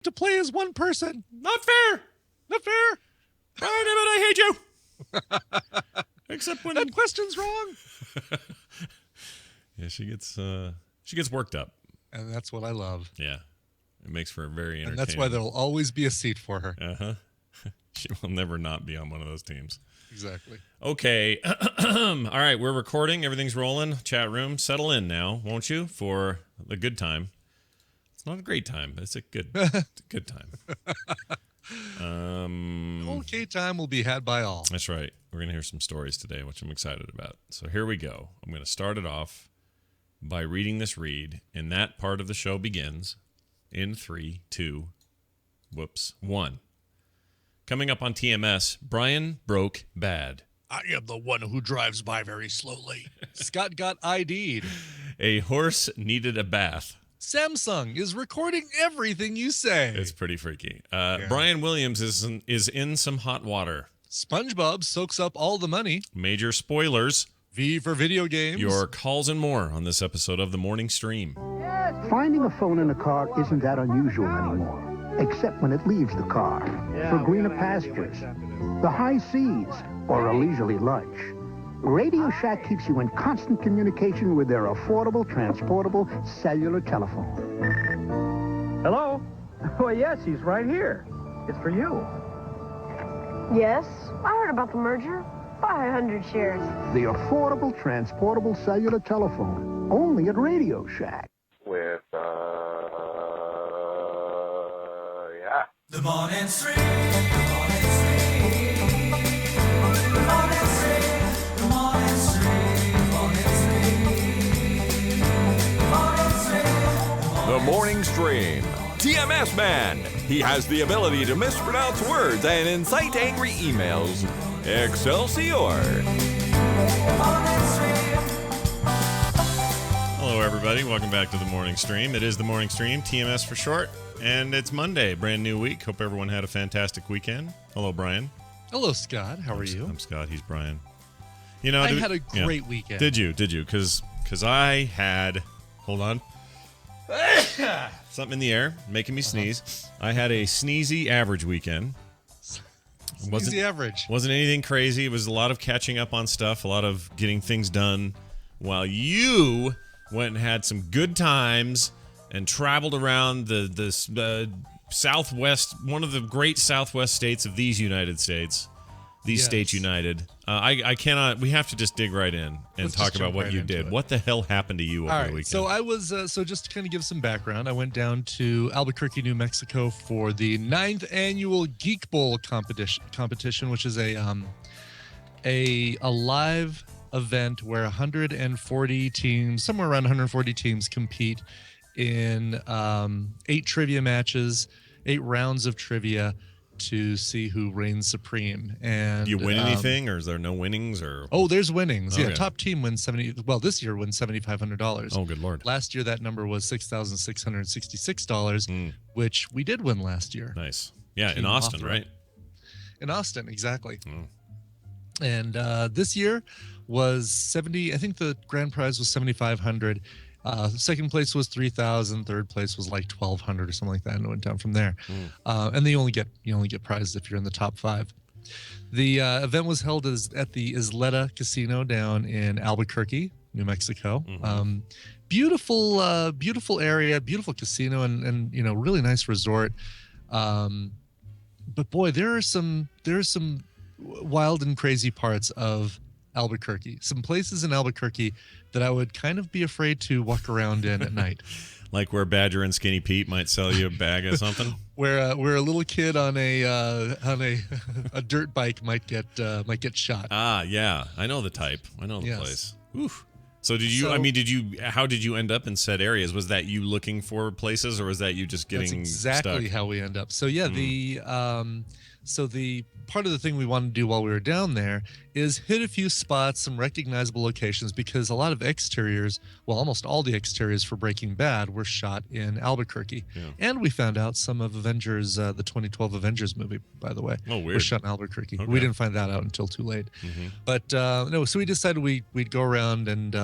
to play as one person. Not fair. Not fair. Brian Emmett, I hate you. Except when that question's wrong. Yeah, she gets worked up. And that's what I love. Yeah. It makes for a very entertaining. And that's why there'll always be a seat for her. Uh-huh. She will never not be on one of those teams. Exactly. Okay. All right, we're recording. Everything's rolling. Chat room, settle in now, won't you, for the good time. It's not a great time, but it's a good time. Okay time will be had by all. That's right. We're going to hear some stories today, which I'm excited about. So here we go. I'm going to start it off by reading this read, and that part of the show begins in 3, 2, 1. Coming up on TMS, Brian broke bad. I am the one who drives by very slowly. Scott got ID'd. A horse needed a bath. Samsung is recording everything you say. It's pretty freaky. Brian Williams is in some hot water. SpongeBob soaks up all the money. Major spoilers. V for video games. Your calls and more on this episode of The Morning Stream. Finding a phone in a car isn't that unusual anymore, except when it leaves the car for greener pastures, the high seas, or a leisurely lunch. Radio Shack keeps you in constant communication with their affordable, transportable cellular telephone. Hello? Oh, yes, he's right here. It's for you. Yes, I heard about the merger. 500 shares. The affordable, transportable cellular telephone, only at Radio Shack. With, yeah. The Morning Stream. The Morning Stream. The Morning Stream. The Morning Stream. The Morning Stream. TMS Man. He has the ability to mispronounce words and incite angry emails. Excelsior. Hello, everybody. Welcome back to The Morning Stream. It is The Morning Stream, TMS for short, and it's Monday, brand new week. Hope everyone had a fantastic weekend. Hello, Brian. Hello, Scott. How are you? I'm Scott. He's Brian. You know, I had a great weekend. Did you? Because I had, hold on, something in the air making me sneeze. I had a sneezy average weekend. Sneezy average. Wasn't anything crazy. It was a lot of catching up on stuff, a lot of getting things done, while you went and had some good times and traveled around the Southwest, one of the great Southwest states of these United States. These states united. I cannot. We have to just dig right in and Let's talk about what you did. What the hell happened to you over the weekend? So I was. So just to kind of give some background, I went down to Albuquerque, New Mexico for the 9th annual Geek Bowl competition, which is a live event where 140 teams, somewhere around 140 teams, compete in 8 trivia matches, 8 rounds of trivia, to see who reigns supreme. And do you win anything, or is there no winnings? Or there's winnings. Okay. Yeah, top team wins this year wins $7,500. Oh, good Lord. Last year that number was $6,666, which we did win last year. Nice. Yeah, in Austin, right? In Austin, exactly. And this year was 70. I think the grand prize was $7,500. Second place was $3,000. Third place was like $1,200 or something like that, and it went down from there. And you only get prizes if you're in the top 5. The event was held at the Isleta Casino down in Albuquerque, New Mexico. Beautiful area, beautiful casino, and really nice resort. But boy, there are some wild and crazy parts of Albuquerque. Some places in Albuquerque that I would kind of be afraid to walk around in at night. Like where Badger and Skinny Pete might sell you a bag of something. Where a little kid on a dirt bike might get shot. Ah, yeah, I know the type. I know the place. Oof. So how did you end up in said areas? Was that you looking for places, or was that you just getting exactly stuck? How we end up. So yeah, the part of the thing we wanted to do while we were down there is hit a few spots, some recognizable locations, because a lot of exteriors, almost all the exteriors for Breaking Bad were shot in Albuquerque. Yeah. And we found out some of Avengers, the 2012 Avengers movie, by the way, was shot in Albuquerque. Okay. We didn't find that out until too late. But so we decided we'd go around and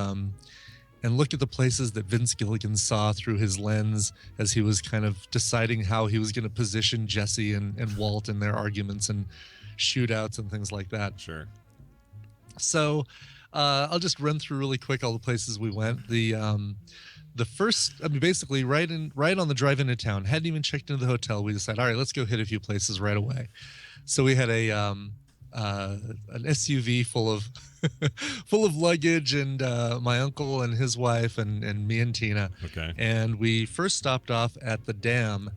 and look at the places that Vince Gilligan saw through his lens as he was kind of deciding how he was going to position Jesse and Walt in their arguments and shootouts and things like that. Sure. So I'll just run through really quick all the places we went. The first, I mean, basically right on the drive into town, hadn't even checked into the hotel. We decided, all right, let's go hit a few places right away. So we had an SUV full of full of luggage, and my uncle and his wife and me and Tina. Okay. And we first stopped off at the dam.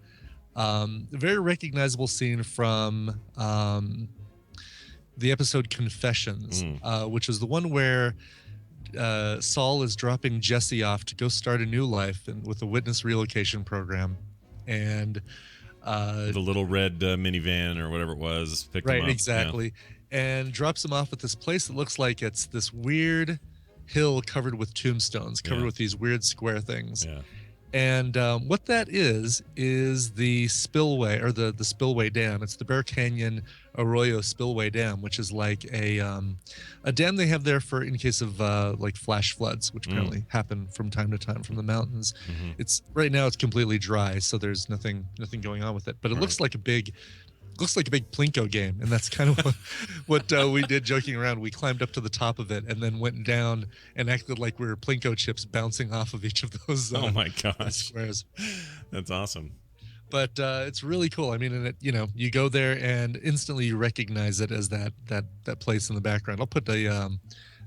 A very recognizable scene from the episode Confessions, which is the one where Saul is dropping Jesse off to go start a new life with a witness relocation program, and the little red minivan or whatever it was picked him up. Right, exactly, and drops him off at this place that looks like it's this weird hill covered with tombstones, covered with these weird square things. Yeah. And what that is the spillway, or the spillway dam. It's the Bear Canyon Arroyo Spillway Dam, which is like a dam they have there for in case of like flash floods, which apparently happen from time to time from the mountains. It's right now it's completely dry, so there's nothing going on with it. But it looks like a big Plinko game, and that's kind of what we did joking around. We climbed up to the top of it and then went down and acted like we were Plinko chips bouncing off of each of those oh my gosh, squares. That's awesome. But it's really cool. I mean, and you go there and instantly you recognize it as that place in the background. I'll put I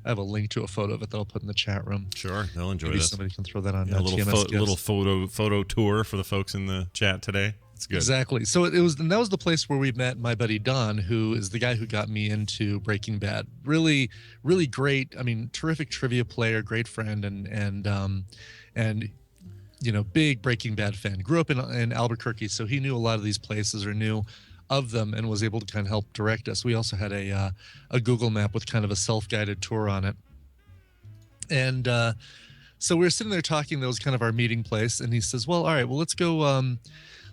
have a link to a photo of it that I'll put in the chat room. Sure, they'll enjoy Maybe this. Somebody can throw that on. A TMS little photo tour for the folks in the chat today. It's good. Exactly. So that was the place where we met my buddy Don, who is the guy who got me into Breaking Bad. Really, really great. I mean, terrific trivia player, great friend, and big Breaking Bad fan. Grew up in Albuquerque, so he knew a lot of these places or knew of them and was able to kind of help direct us. We also had a Google map with kind of a self-guided tour on it. And so we were sitting there talking. That was kind of our meeting place. And he says, well, all right, well, let's go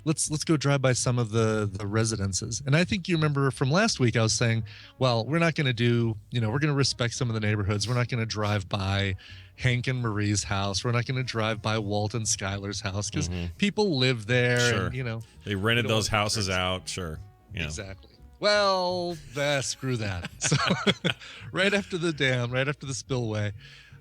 let's go drive by some of the residences. And I think you remember from last week I was saying, well, we're not going to do, we're going to respect some of the neighborhoods. We're not going to drive by Hank and Marie's house. We're not going to drive by Walt and Skylar's house because people live there. Sure. And, they rented those houses out. Sure. Yeah. Exactly. Well, screw that. So right after the dam, right after the spillway,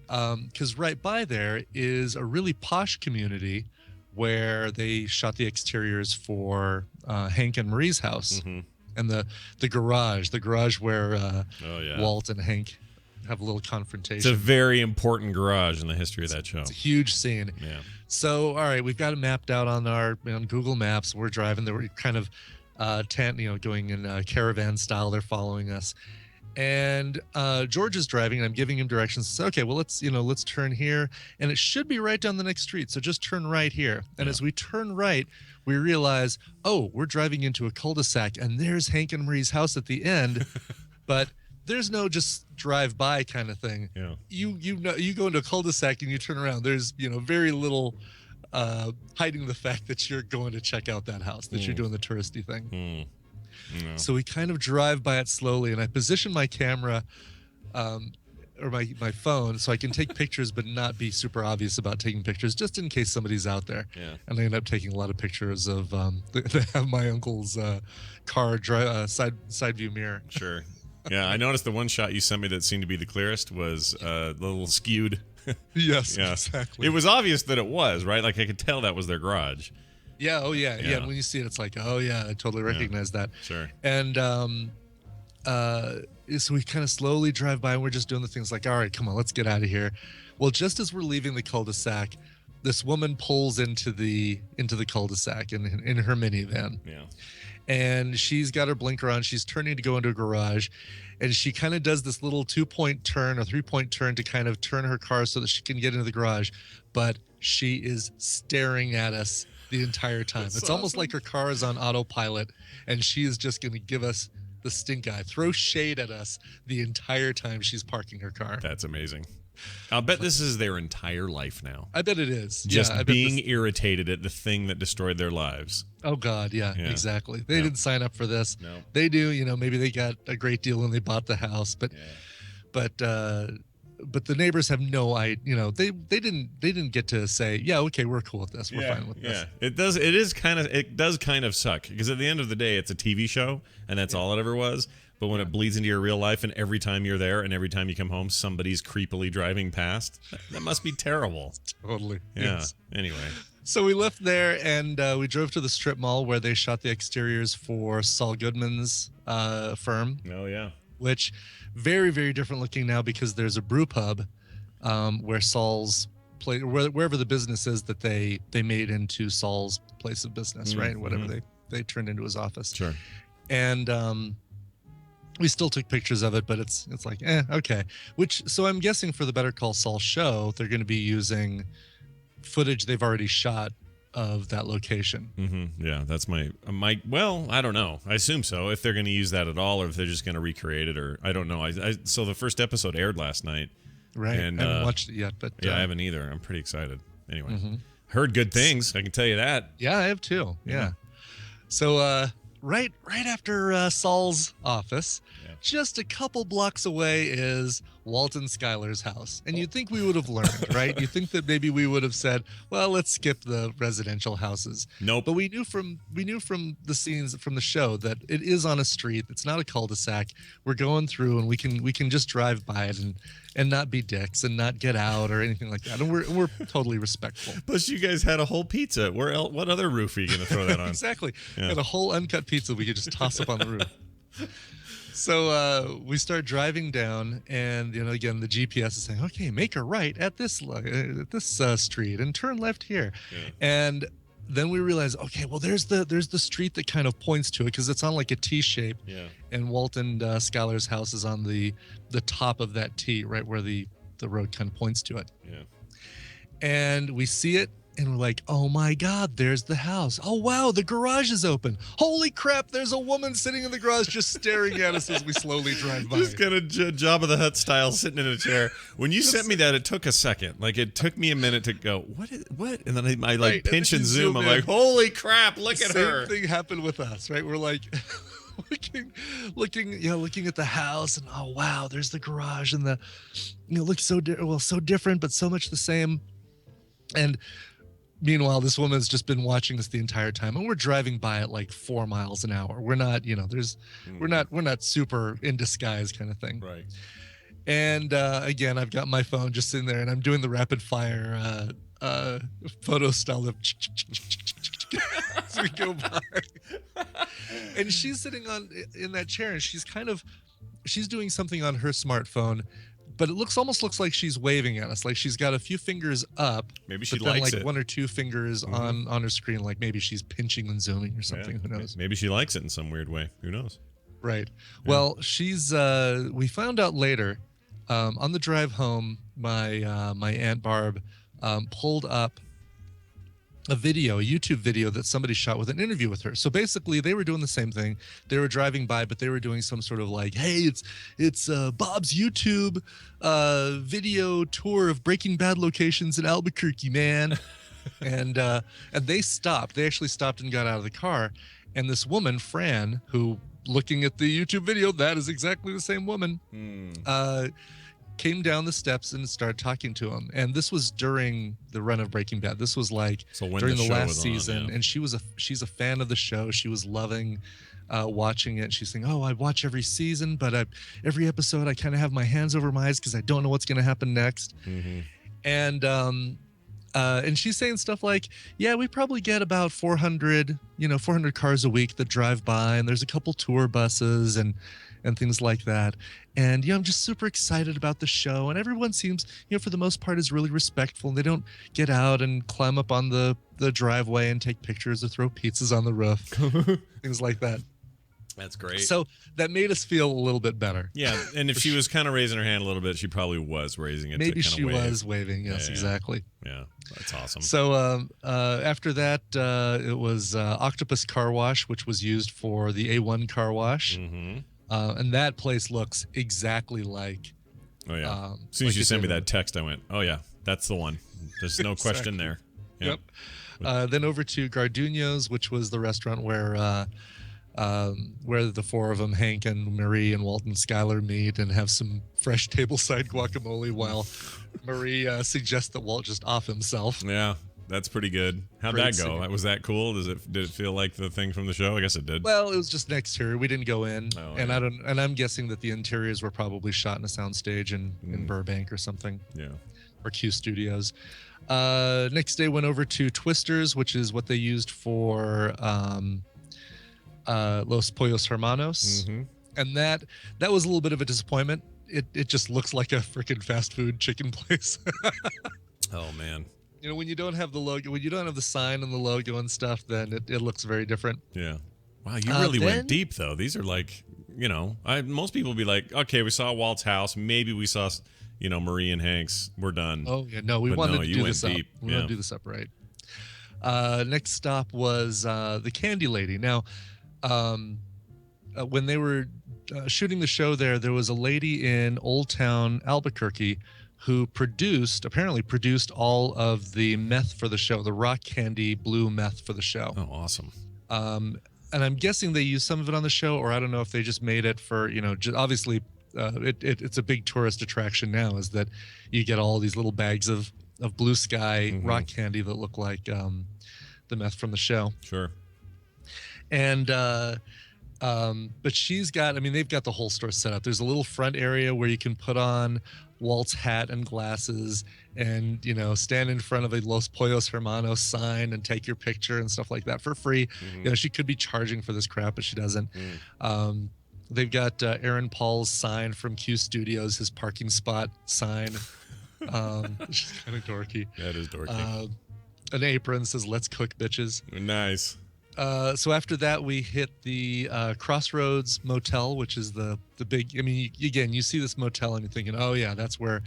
because right by there is a really posh community where they shot the exteriors for Hank and Marie's house, and the garage where Walt and Hank have a little confrontation. It's a very important garage in the history of that show. It's a huge scene. Yeah. So, all right, we've got it mapped out on Google Maps. We're driving. They were kind of going in caravan style. They're following us. And George is driving, and I'm giving him directions. So, okay, well, let's turn here, and it should be right down the next street. So just turn right here. And as we turn right, we realize, oh, we're driving into a cul-de-sac, and there's Hank and Marie's house at the end. But there's no just drive by kind of thing. Yeah. You go into a cul-de-sac and you turn around. There's very little hiding the fact that you're going to check out that house, that you're doing the touristy thing. No. So we kind of drive by it slowly, and I position my camera or my phone so I can take pictures but not be super obvious about taking pictures, just in case somebody's out there. Yeah. And I end up taking a lot of pictures of they have my uncle's car side view mirror. Sure. Yeah, I noticed the one shot you sent me that seemed to be the clearest was a little skewed. Yes, exactly. It was obvious that it was, right? Like I could tell that was their garage. Yeah, oh yeah. And when you see it, it's like, oh yeah, I totally recognize that. Sure. And so we kind of slowly drive by, and we're just doing the things like, all right, come on, let's get out of here. Well, just as we're leaving the cul-de-sac, this woman pulls into the cul-de-sac in her minivan. Yeah. And she's got her blinker on. She's turning to go into a garage, and she kind of does this little 2-point turn or 3-point turn to kind of turn her car so that she can get into the garage. But she is staring at us the entire time. It's almost like her car is on autopilot, and she is just going to give us the stink eye, throw shade at us the entire time she's parking her car. That's amazing. I'll bet this is their entire life now. I bet it is. Just being irritated at the thing that destroyed their lives. Oh God, yeah. Exactly. They didn't sign up for this. No. They do, maybe they got a great deal when they bought the house, but but the neighbors have no idea. You know, they didn't get to say, yeah, okay, we're cool with this, we're fine with this. It does kind of suck because at the end of the day, it's a TV show, and that's all it ever was. But when it bleeds into your real life, and every time you're there, and every time you come home, somebody's creepily driving past, that must be terrible. Totally. Yeah. Yes. Anyway. So we left there and we drove to the strip mall where they shot the exteriors for Saul Goodman's firm. Oh yeah. Which very, very different looking now because there's a brew pub where Saul's place, wherever the business is that they made into Saul's place of business, right? Whatever they turned into his office. Sure. And we still took pictures of it, but it's like, okay. So I'm guessing for the Better Call Saul show, they're going to be using footage they've already shot of that location. Mm-hmm. Yeah, that's my. Well, I don't know. I assume so. If they're going to use that at all, or if they're just going to recreate it, or I don't know. So the first episode aired last night. Right. And I haven't watched it yet, but yeah, I haven't either. I'm pretty excited. Anyway, heard good things. I can tell you that. Yeah, I have too. Yeah. So right after Saul's office, just a couple blocks away is Walton Schuyler's house. And you'd think we would have learned, right? You think that maybe we would have said, well, let's skip the residential houses. Nope. But we knew from the scenes from the show that it is on a street. It's not a cul-de-sac. We're going through and we can just drive by it and not be dicks and not get out or anything like that. And we're totally respectful. Plus, you guys had a whole pizza. What other roof are you going to throw that on? Exactly. Yeah. And a whole uncut pizza we could just toss up on the roof. So we start driving down, and again the GPS is saying, "Okay, make a right at this street and turn left here," and then we realize, okay, well there's the street that kind of points to it because it's on like a T shape, and Walton Schuyler's house is on the top of that T, right where the road kind of points to it. Yeah, and we see it. And we're like, oh my God, there's the house. Oh wow, the garage is open. Holy crap, there's a woman sitting in the garage just staring at us as we slowly drive by. Just kind of Jabba the Hutt style, sitting in a chair. When you sent me that, it took a second. Like it took me a minute to go, what? And then I like pinch and zoom. I'm like, holy crap, look at her. Same thing happened with us, right? We're like looking at the house, and oh wow, there's the garage, and looks so different, but so much the same. And meanwhile, this woman's just been watching us the entire time, and we're driving by at like 4 miles an hour. We're not, we're not super in disguise kind of thing. Right. And again, I've got my phone just sitting there, and I'm doing the rapid fire photo style of as we go by. And she's sitting in that chair, and she's doing something on her smartphone. But it almost looks like she's waving at us, like she's got a few fingers up. Maybe she but then likes like it. one or two fingers on her screen, like maybe she's pinching and zooming or something. Yeah. Who knows? Maybe she likes it in some weird way. Who knows? Right. Yeah. Well, she's. We found out later, on the drive home, my Aunt Barb pulled up a YouTube video that somebody shot with an interview with her. So basically they were doing the same thing. They were driving by, but they were doing some sort of like, hey, it's Bob's YouTube video tour of Breaking Bad locations in Albuquerque, man. and they stopped. They actually stopped and got out of the car. And this woman, Fran, who looking at the YouTube video, that is exactly the same woman, came down the steps and started talking to him. And this was during the run of Breaking Bad. This was like during the last season. And she's a fan of the show. She was loving watching it. She's saying, oh, I watch every season, but every episode I kind of have my hands over my eyes because I don't know what's going to happen next. And she's saying stuff like, yeah, we probably get about 400 cars a week that drive by, and there's a couple tour buses and things like that. And I'm just super excited about the show, and everyone seems, for the most part, is really respectful, and they don't get out and climb up on the driveway and take pictures or throw pizzas on the roof, things like that. That's great. So that made us feel a little bit better. Yeah, and if she was kind of raising her hand a little bit, she probably was raising it. Maybe to she was waving. Yes, exactly. Yeah, that's awesome. So after that, it was Octopus Car Wash, which was used for the A1 car wash. And that place looks exactly like. Oh yeah. As soon as you sent me that text, I went, "Oh yeah, that's the one." There's no question there. Yep. Then over to Garduño's, which was the restaurant where where the four of them, Hank and Marie and Walt and Skylar, meet and have some fresh tableside guacamole while Marie suggests that Walt just off himself. Yeah, that's pretty good. How'd Great that go? scene. Was that cool? Did it feel like the thing from the show? I guess it did. Well, it was just an exterior. We didn't go in, Oh, and yeah. I'm guessing that the interiors were probably shot in a soundstage in Burbank or something, Yeah. or Q Studios. Next day went over to Twisters, which is what they used for Los Pollos Hermanos, and that was a little bit of a disappointment. It just looks like a freaking fast food chicken place. Oh man. You know, when you don't have the logo, when you don't have the sign and the logo and stuff, then it looks very different. Yeah. Wow, you really went deep though. These are like, most people would be like, okay, we saw Walt's house, maybe we saw, Marie and Hank's. We're done. Oh yeah, no, we But wanted no, to you do went this up. deep. We wanted Yeah. to do this up right. Next stop was the Candy Lady. Now, when they were shooting the show there was a lady in Old Town Albuquerque who apparently produced all of the meth for the show, the rock candy blue meth for the show. Oh, awesome. And I'm guessing they used some of it on the show, or I don't know if they just made it for, obviously it's a big tourist attraction now, is that you get all these little bags of blue sky rock candy that look like the meth from the show. Sure. And but they've got the whole store set up. There's a little front area where you can put on Walt's hat and glasses and, stand in front of a Los Pollos Hermanos sign and take your picture and stuff like that for free. She could be charging for this crap, but she doesn't. They've got Aaron Paul's sign from Q Studios, his parking spot sign, which is kind of dorky. That is dorky. An apron says, "Let's cook, bitches." Nice. So after that, we hit the Crossroads Motel, which is the big. I mean, you see this motel and you're thinking, oh yeah, that's where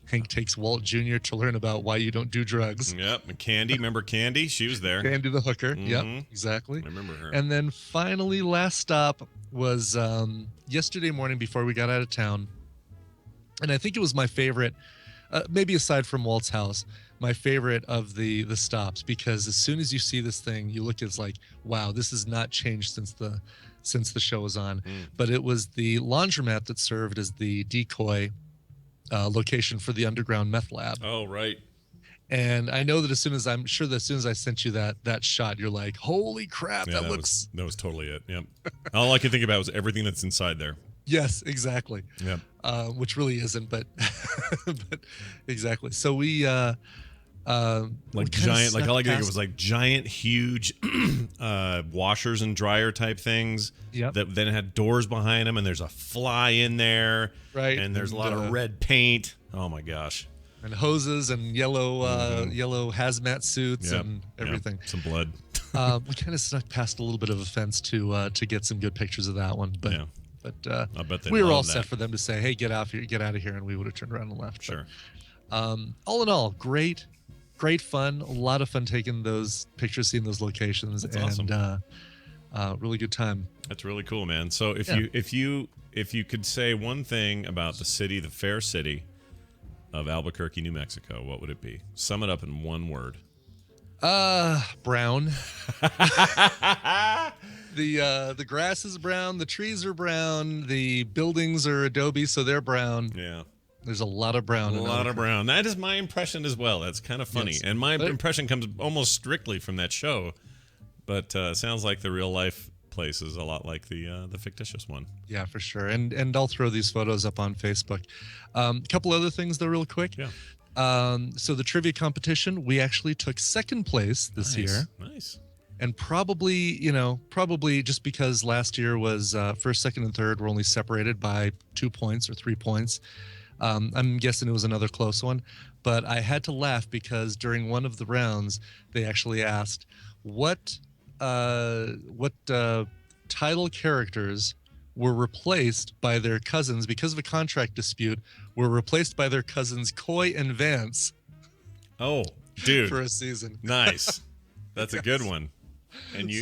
Hank takes Walt Jr. to learn about why you don't do drugs. Yep. And Candy, remember Candy? She was there. Candy the hooker. Yep, exactly. I remember her. And then finally, last stop was yesterday morning before we got out of town, and I think it was my favorite, maybe aside from Walt's house, my favorite of the stops, because as soon as you see this thing, you look, it's like, wow, this has not changed since the show was on. But it was the laundromat that served as the decoy location for the underground meth lab. Oh, right. And I know that as soon as I sent you that shot, you're like, holy crap, Yeah, that looks. that was totally it. Yep. All I could think about was everything that's inside there. Yes, exactly. Yep. Which really isn't, but but exactly. So we Like giant, like all I could think of was like giant, huge washers and dryer type things. Yep. That then had doors behind them, and there's a fly in there. Right. And there's a lot of red paint. Oh my gosh. and hoses and yellow hazmat suits Yep. and everything. Yep. Some blood. We kind of snuck past a little bit of a fence to get some good pictures of that one, but Yeah. but I bet they we were all love set that. for them to say, "Hey, get out of here," and we would have turned around and left. Sure. But, all in all, great fun. A lot of fun taking those pictures, seeing those locations, That's and awesome. really good time. That's really cool, man. So if you could say one thing about the city, the fair city of Albuquerque, New Mexico, what would it be? Sum it up in one word. Brown. The grass is brown, the trees are brown, the buildings are adobe, so they're brown. Yeah. There's a lot of brown. A in lot of Albuquerque. brown. That is my impression as well. That's kind of funny. Yes. And my But- impression comes almost strictly from that show. But sounds like the real life place is a lot like the fictitious one. Yeah, for sure. And I'll throw these photos up on Facebook. A couple other things though, real quick. Yeah. So the trivia competition, we actually took second place this year. Nice. And probably just because last year was first, second, and third were only separated by 2 points or 3 points. I'm guessing it was another close one, but I had to laugh because during one of the rounds, they actually asked what title characters were replaced by their cousins because of a contract dispute, were replaced by their cousins Coy and Vance Oh, dude. for a season. Nice. That's a good one. And you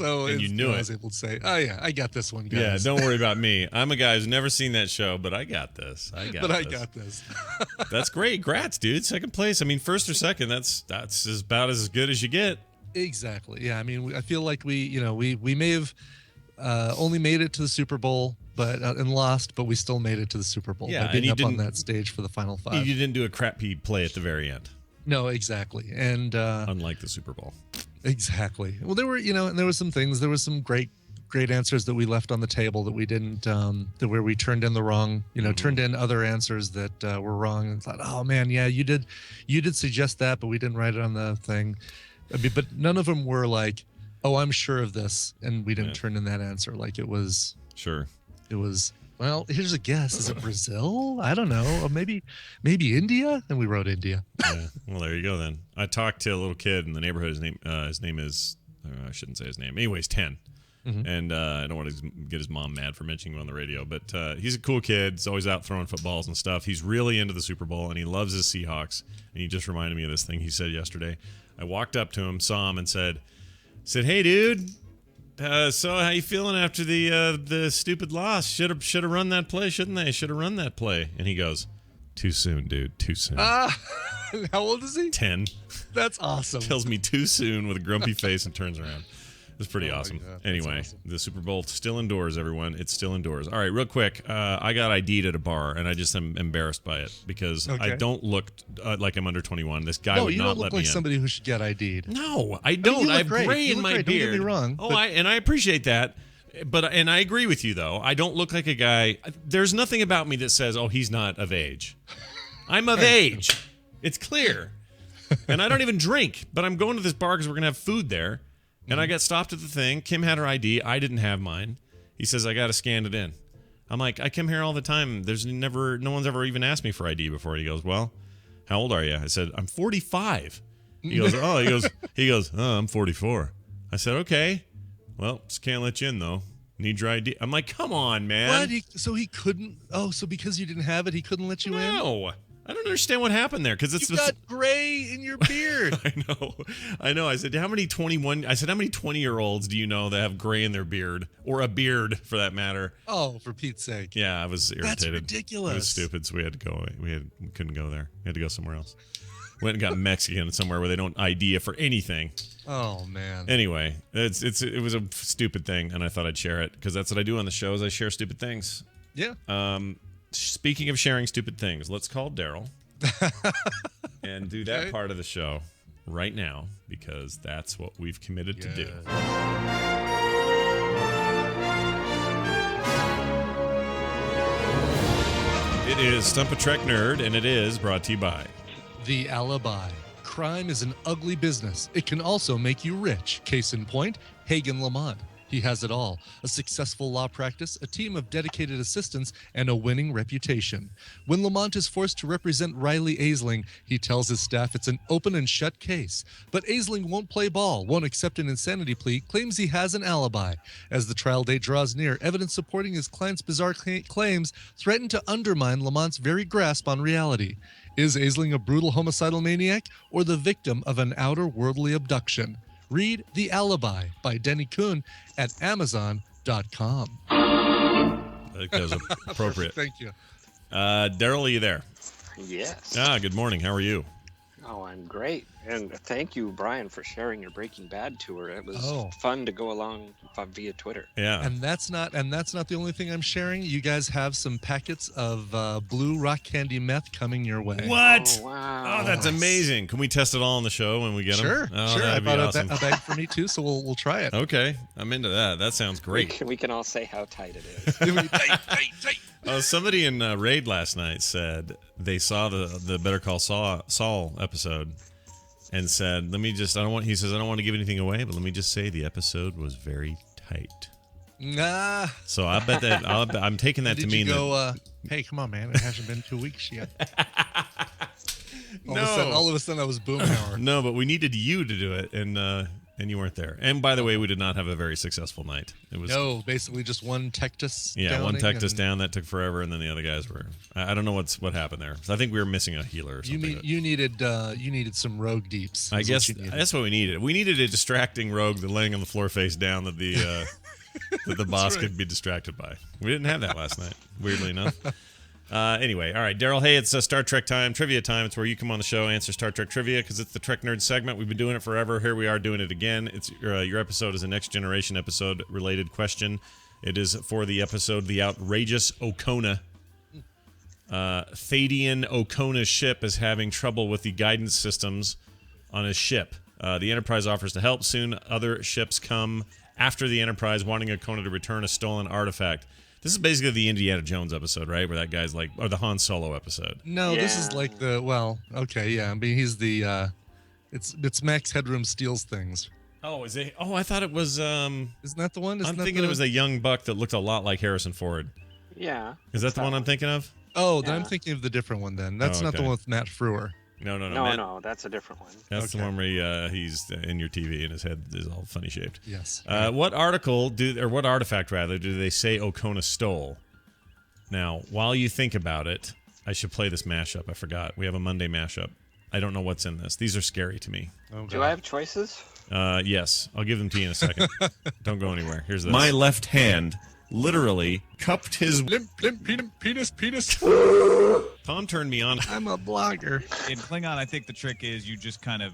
knew I it. was able to say, "Oh yeah, I got this one, guys." Yeah, don't worry about me. I'm a guy who's never seen that show, but I got this. I got this. That's great. Grats, dude. Second place. I mean, first or second, that's about as good as you get. Exactly. Yeah. I mean, I feel like we may have only made it to the Super Bowl, but and lost, but we still made it to the Super Bowl Yeah, by being and up on that stage for the final 5. You didn't do a crappy play at the very end. No, exactly. And unlike the Super Bowl. Exactly. Well, there were, and there were some things, there was some great answers that we left on the table that we didn't, where we turned in the wrong, turned in other answers that were wrong and thought, oh man, yeah, you did suggest that, but we didn't write it on the thing. I mean, but none of them were like, oh, I'm sure of this. And we didn't turn in that answer. Like it was, well, here's a guess. Is it Brazil? I don't know. Or maybe India. And we wrote India. Yeah. Well, there you go then. I talked to a little kid in the neighborhood. His name is, I shouldn't say his name. Anyways, 10. Mm-hmm. And I don't want to get his mom mad for mentioning him on the radio, but he's a cool kid. He's always out throwing footballs and stuff. He's really into the Super Bowl, and he loves his Seahawks. And he just reminded me of this thing he said yesterday. I walked up to him, saw him, and said, "Hey, dude, so how you feeling after the stupid loss? Should have run that play, shouldn't they? Should have run that play." And he goes, "Too soon, dude. Too soon." How old is he? 10. That's awesome. Tells me too soon with a grumpy face and turns around. It's pretty awesome. God, anyway, awesome. The Super Bowl still indoors, everyone. It's still indoors. All right, real quick. I got ID'd at a bar, and I just am embarrassed by it because I don't look like I'm under 21. This guy would not let me in. No, you don't look like somebody who should get ID'd. No, I don't. I have gray in my beard. Don't get me wrong. Oh, and I appreciate that. And I agree with you, though. I don't look like a guy. There's nothing about me that says, oh, he's not of age. I'm of age. It's clear. And I don't even drink, but I'm going to this bar because we're going to have food there. And I got stopped at the thing. Kim had her ID. I didn't have mine. He says, I got to scan it in. I'm like, I come here all the time. No one's ever even asked me for ID before. He goes, well, how old are you? I said, I'm 45. He goes, I'm 44. I said, okay. Well, just can't let you in, though. Need your ID. I'm like, come on, man. What? So he couldn't? Oh, so because you didn't have it, he couldn't let you in? No. I don't understand what happened there because it's you got gray in your beard. I know. I said, how many 20-year-olds do you know that have gray in their beard or a beard for that matter? Oh, for Pete's sake! Yeah, I was irritated. That's ridiculous. It was stupid, so we had to go. We couldn't go there. We had to go somewhere else. Went and got Mexican somewhere where they don't ID you for anything. Oh man. Anyway, it was a stupid thing, and I thought I'd share it because that's what I do on the show. Is I share stupid things. Yeah. Speaking of sharing stupid things, let's call Daryl and do that part of the show right now because that's what we've committed to do. It is Stump a Trek Nerd, and it is brought to you by The Alibi. Crime is an ugly business. It can also make you rich. Case in point, Hagen Lamont. He has it all: a successful law practice, a team of dedicated assistants, and a winning reputation. When Lamont is forced to represent Riley Aisling, he tells his staff it's an open and shut case. But Aisling won't play ball, won't accept an insanity plea, claims he has an alibi. As the trial date draws near, evidence supporting his client's bizarre claims threaten to undermine Lamont's very grasp on reality. Is Aisling a brutal homicidal maniac or the victim of an outer-worldly abduction? Read The Alibi by Denny Kuhn at Amazon.com. I think that was appropriate. Thank you. Daryl, are you there? Yes. Good morning. How are you? Oh, I'm great. And thank you, Brian, for sharing your Breaking Bad tour. It was fun to go along via Twitter. Yeah. And that's not the only thing I'm sharing. You guys have some packets of blue rock candy meth coming your way. What? Oh, wow. Oh, that's amazing. Can we test it all on the show when we get them? Sure. Oh, sure. I that'd be bought awesome. a bag for me too, so we'll try it. Okay. I'm into that. That sounds great. We can all say how tight it is. Tight. Somebody in Raid last night said they saw the Better Call Saul episode and said, he says, I don't want to give anything away, but let me just say the episode was very tight. Nah. So I bet that I'm taking that to mean that. Hey, come on, man. It hasn't been 2 weeks yet. All of a sudden, I was Boomhauer. No, but we needed you to do it, and you weren't there. And by the way, we did not have a very successful night. It was basically just one Tectus. Yeah, one Tectus down that took forever, and then the other guys were. I don't know what happened there. So I think we were missing a healer or something. You needed some rogue deeps. I guess that's what we needed. We needed a distracting rogue that laying on the floor face down that the boss could be distracted by. We didn't have that last night, weirdly enough. Anyway, all right, Daryl. Hey, it's Star Trek time, trivia time. It's where you come on the show, answer Star Trek trivia because it's the Trek Nerd segment. We've been doing it forever. Here we are doing it again. It's your episode is a Next Generation episode related question. It is for the episode The Outrageous Okona. Thadian Okona's ship is having trouble with the guidance systems on his ship. The Enterprise offers to help. Soon, other ships come after the Enterprise, wanting Okona to return a stolen artifact. This is basically the Indiana Jones episode, right? Where that guy's like, or the Han Solo episode. No, this is like the, well, okay, yeah. I mean, he's the, it's Max Headroom steals things. Oh, is it? Oh, I thought it was, Isn't that the one? I'm thinking it was a young buck that looked a lot like Harrison Ford. Yeah. Is that the one I'm thinking of? Oh, then I'm thinking of the different one then. That's not the one with Matt Frewer. No, No, that's a different one. That's the one where he's in your TV and his head is all funny shaped. Yes. What artifact rather do they say Okona stole? Now, while you think about it, I should play this mashup. I forgot. We have a Monday mashup. I don't know what's in this. These are scary to me. Do I have choices? Yes. I'll give them to you in a second. Don't go anywhere. Here's this. My left hand literally cupped his limp, penis. Tom turned me on. I'm a blogger. In Klingon, I think the trick is you just kind of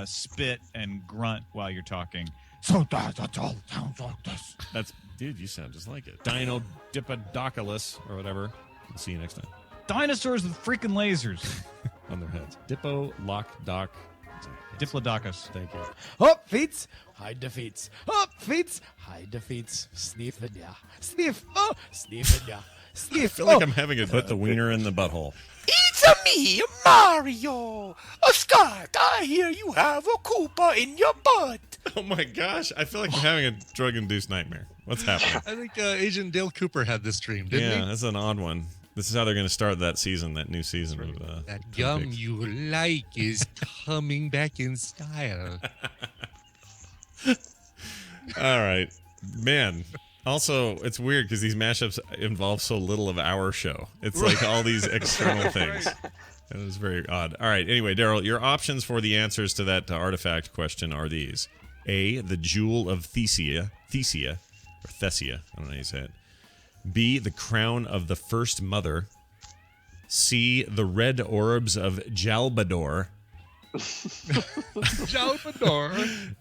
spit and grunt while you're talking. So that's all sounds like this. That's, dude, you sound just like it. Dino Diplodocus or whatever. We'll see you next time. Dinosaurs with freaking lasers on their heads. Diplodocus. Thank you. Up feet, hide the feet. Up feet, hide the feet. Sniff it, yeah. Sniff, oh, sniff it, yeah. Sniff. I feel like I'm having to put the wiener in the butthole. It's a me, Mario. Scott, I hear you have a Koopa in your butt. Oh my gosh, I feel like I'm having a drug-induced nightmare. What's happening? I think Agent Dale Cooper had this dream, didn't he? Yeah, that's an odd one. This is how they're going to start that season, that new season of that gum you like is coming back in style. All right, man. Also, it's weird because these mashups involve so little of our show. It's like all these external things. It was very odd. All right. Anyway, Daryl, your options for the answers to that artifact question are these: A, the Jewel of Thesia, or Thesia. I don't know how you say it. B, the crown of the First Mother. C, the red orbs of Jalbador.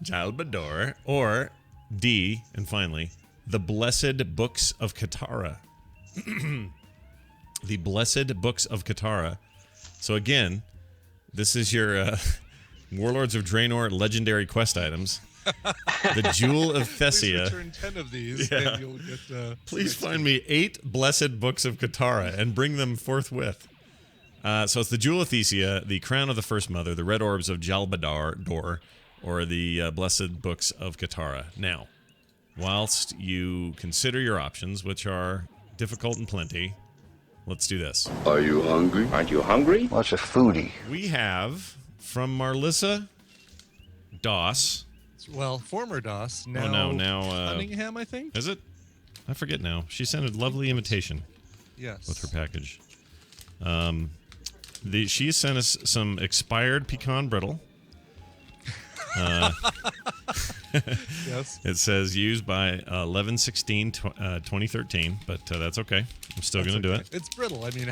Jalbador. Or D, and finally, the Blessed Books of Katara. The Blessed Books of Katara. So again, this is your Warlords of Draenor legendary quest items. The Jewel of Thesia. Please return 10 of these, Yeah. and you'll get. Please find me 8 Blessed Books of Katara and bring them forthwith. So it's the Jewel of Thesia, the Crown of the First Mother, the Red Orbs of Jalbador, or the Blessed Books of Katara. Now, whilst you consider your options, which are difficult and plenty, let's do this. Are you hungry? Aren't you hungry? What's a foodie? We have from Marlissa Doss. Well, former DOS. Now, now Cunningham, I think. Is it? I forget now. She sent a lovely invitation. Yes. With her package. She sent us some expired pecan brittle. Yes. It says used by 11/16/2013, but that's okay. I'm still going to do it. It's brittle. I mean,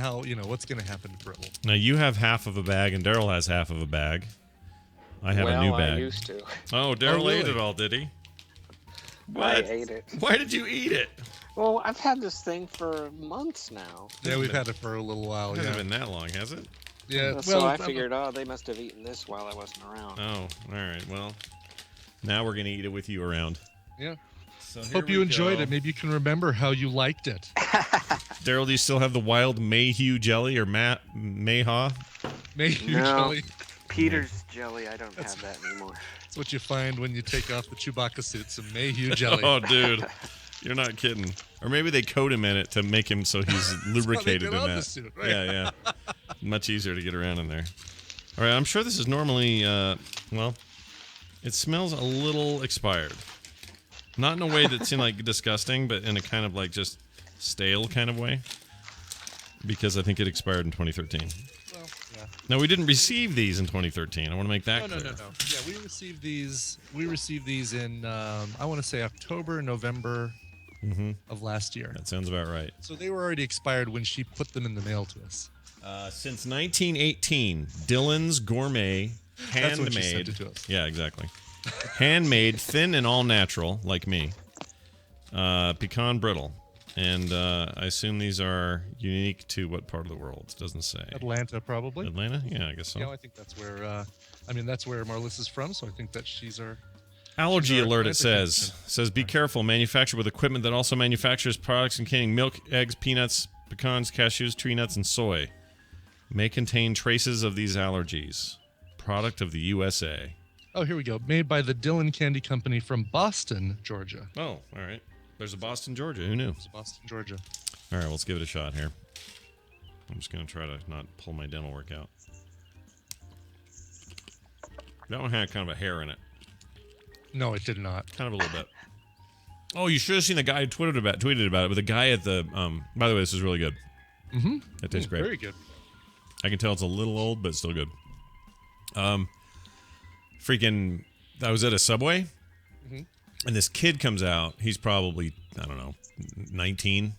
what's going to happen to brittle? Now you have half of a bag, and Daryl has half of a bag. I have a new bag. I used to. Oh, Daryl really? ate it all, did he? I ate it. Why did you eat it? Well, I've had this thing for months now. Yeah, we've had it for a little while. It Yeah. hasn't been that long, has it? Yeah. So I figured, they must have eaten this while I wasn't around. Oh, all right. Well, now we're going to eat it with you around. Yeah. So Hope you enjoyed it. Maybe you can remember how you liked it. Daryl, do you still have the wild Mayhew jelly or Mayhaw? Mayhew No. jelly. Peter's jelly, I don't have that anymore. That's what you find when you take off the Chewbacca suit. Some Mayhew jelly. Oh, dude. You're not kidding. Or maybe they coat him in it to make him so he's lubricated in that. Suit, right? Yeah. Much easier to get around in there. All right, I'm sure this is normally, well, it smells a little expired. Not in a way that seemed like disgusting, but in a kind of like just stale kind of way. Because I think it expired in 2013. Well, yeah. Now, we didn't receive these in 2013. I want to make that clear. No. Yeah, we received these. We received these in, I want to say October, November of last year. That sounds about right. So they were already expired when she put them in the mail to us. Since 1918, Dylan's Gourmet That's when she handmade. sent it to us. Yeah, exactly. Handmade, thin and all natural, like me. Pecan brittle. And I assume these are unique to what part of the world? It doesn't say. Atlanta, probably. Atlanta? Yeah, I guess so. Yeah, I think that's where. That's where Marlissa's from. So I think that she's our. Allergy she's our alert, it Atlanta says, be careful. Manufactured with equipment that also manufactures products containing milk, eggs, peanuts, pecans, cashews, tree nuts, and soy. May contain traces of these allergies. Product of the USA. Oh, here we go. Made by the Dillon Candy Company from Boston, Georgia. Oh, all right. There's a Boston, Georgia. Who knew? It's Boston, Georgia. All right, let's give it a shot here. I'm just going to try to not pull my dental work out. That one had kind of a hair in it. No, it did not. Kind of a little bit. Oh, you should have seen the guy who tweeted about it. But the guy at the by the way, this is really good. Mm-hmm. That tastes great. Very good. I can tell it's a little old, but it's still good. Freaking, I was at a Subway, and this kid comes out. He's probably, I don't know, 19.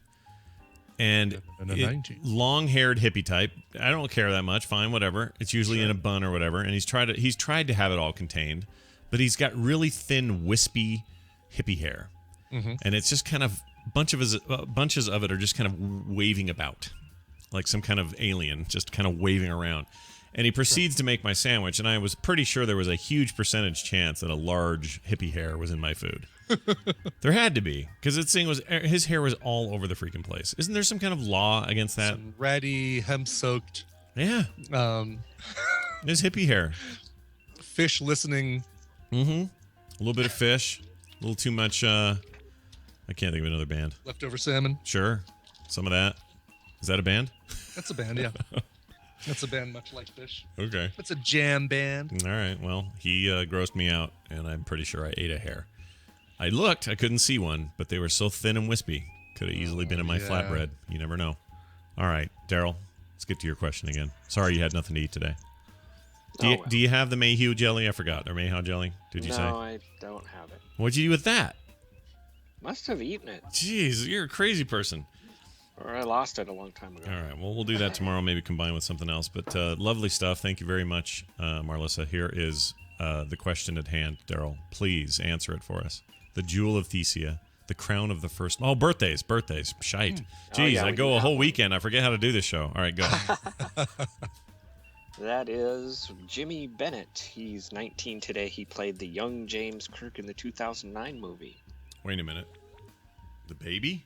And 19. Long-haired hippie type. I don't care that much. Fine, whatever. It's usually in a bun or whatever. And he's tried to have it all contained, but he's got really thin, wispy hippie hair. And it's just kind of bunches of it are just kind of waving about, like some kind of alien, just kind of waving around. And he proceeds to make my sandwich, and I was pretty sure there was a huge percentage chance that a large hippie hair was in my food. There had to be, because his hair was all over the freaking place. Isn't there some kind of law against that? Some ratty, hemp-soaked. Yeah. His hippie hair. Fish listening. A little bit of fish. A little too much. I can't think of another band. Leftover salmon. Sure. Some of that. Is that a band? That's a band, yeah. That's a band much like Fish. Okay. That's a jam band. All right. Well, he grossed me out, and I'm pretty sure I ate a hair. I looked. I couldn't see one, but they were so thin and wispy. Could have easily been in my flatbread. You never know. All right, Daryl, let's get to your question again. Sorry you had nothing to eat today. Do you have the Mayhew jelly? I forgot. Or Mayhew jelly? Did you say? No, I don't have it. What'd you do with that? Must have eaten it. Jeez, you're a crazy person. Or I lost it a long time ago. All right, well, we'll do that tomorrow, maybe combine with something else. But lovely stuff. Thank you very much, Marlissa. Here is the question at hand, Daryl. Please answer it for us. The Jewel of Thesia, the crown of the first... Oh, birthdays. Shite. Jeez, I go a whole weekend. I forget how to do this show. All right, go. That is Jimmy Bennett. He's 19 today. He played the young James Kirk in the 2009 movie. Wait a minute. The baby?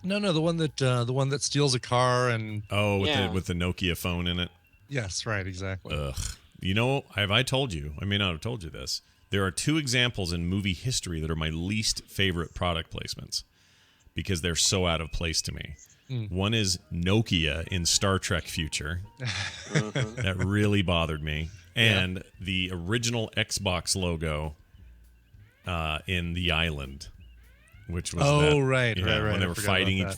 No, the one that steals a car and with the Nokia phone in it. Yes, right, exactly. Ugh. You know, have I told you? I may not have told you this. There are two examples in movie history that are my least favorite product placements because they're so out of place to me. One is Nokia in Star Trek Future. That really bothered me. And the original Xbox logo in The Island. Which was right. When they were fighting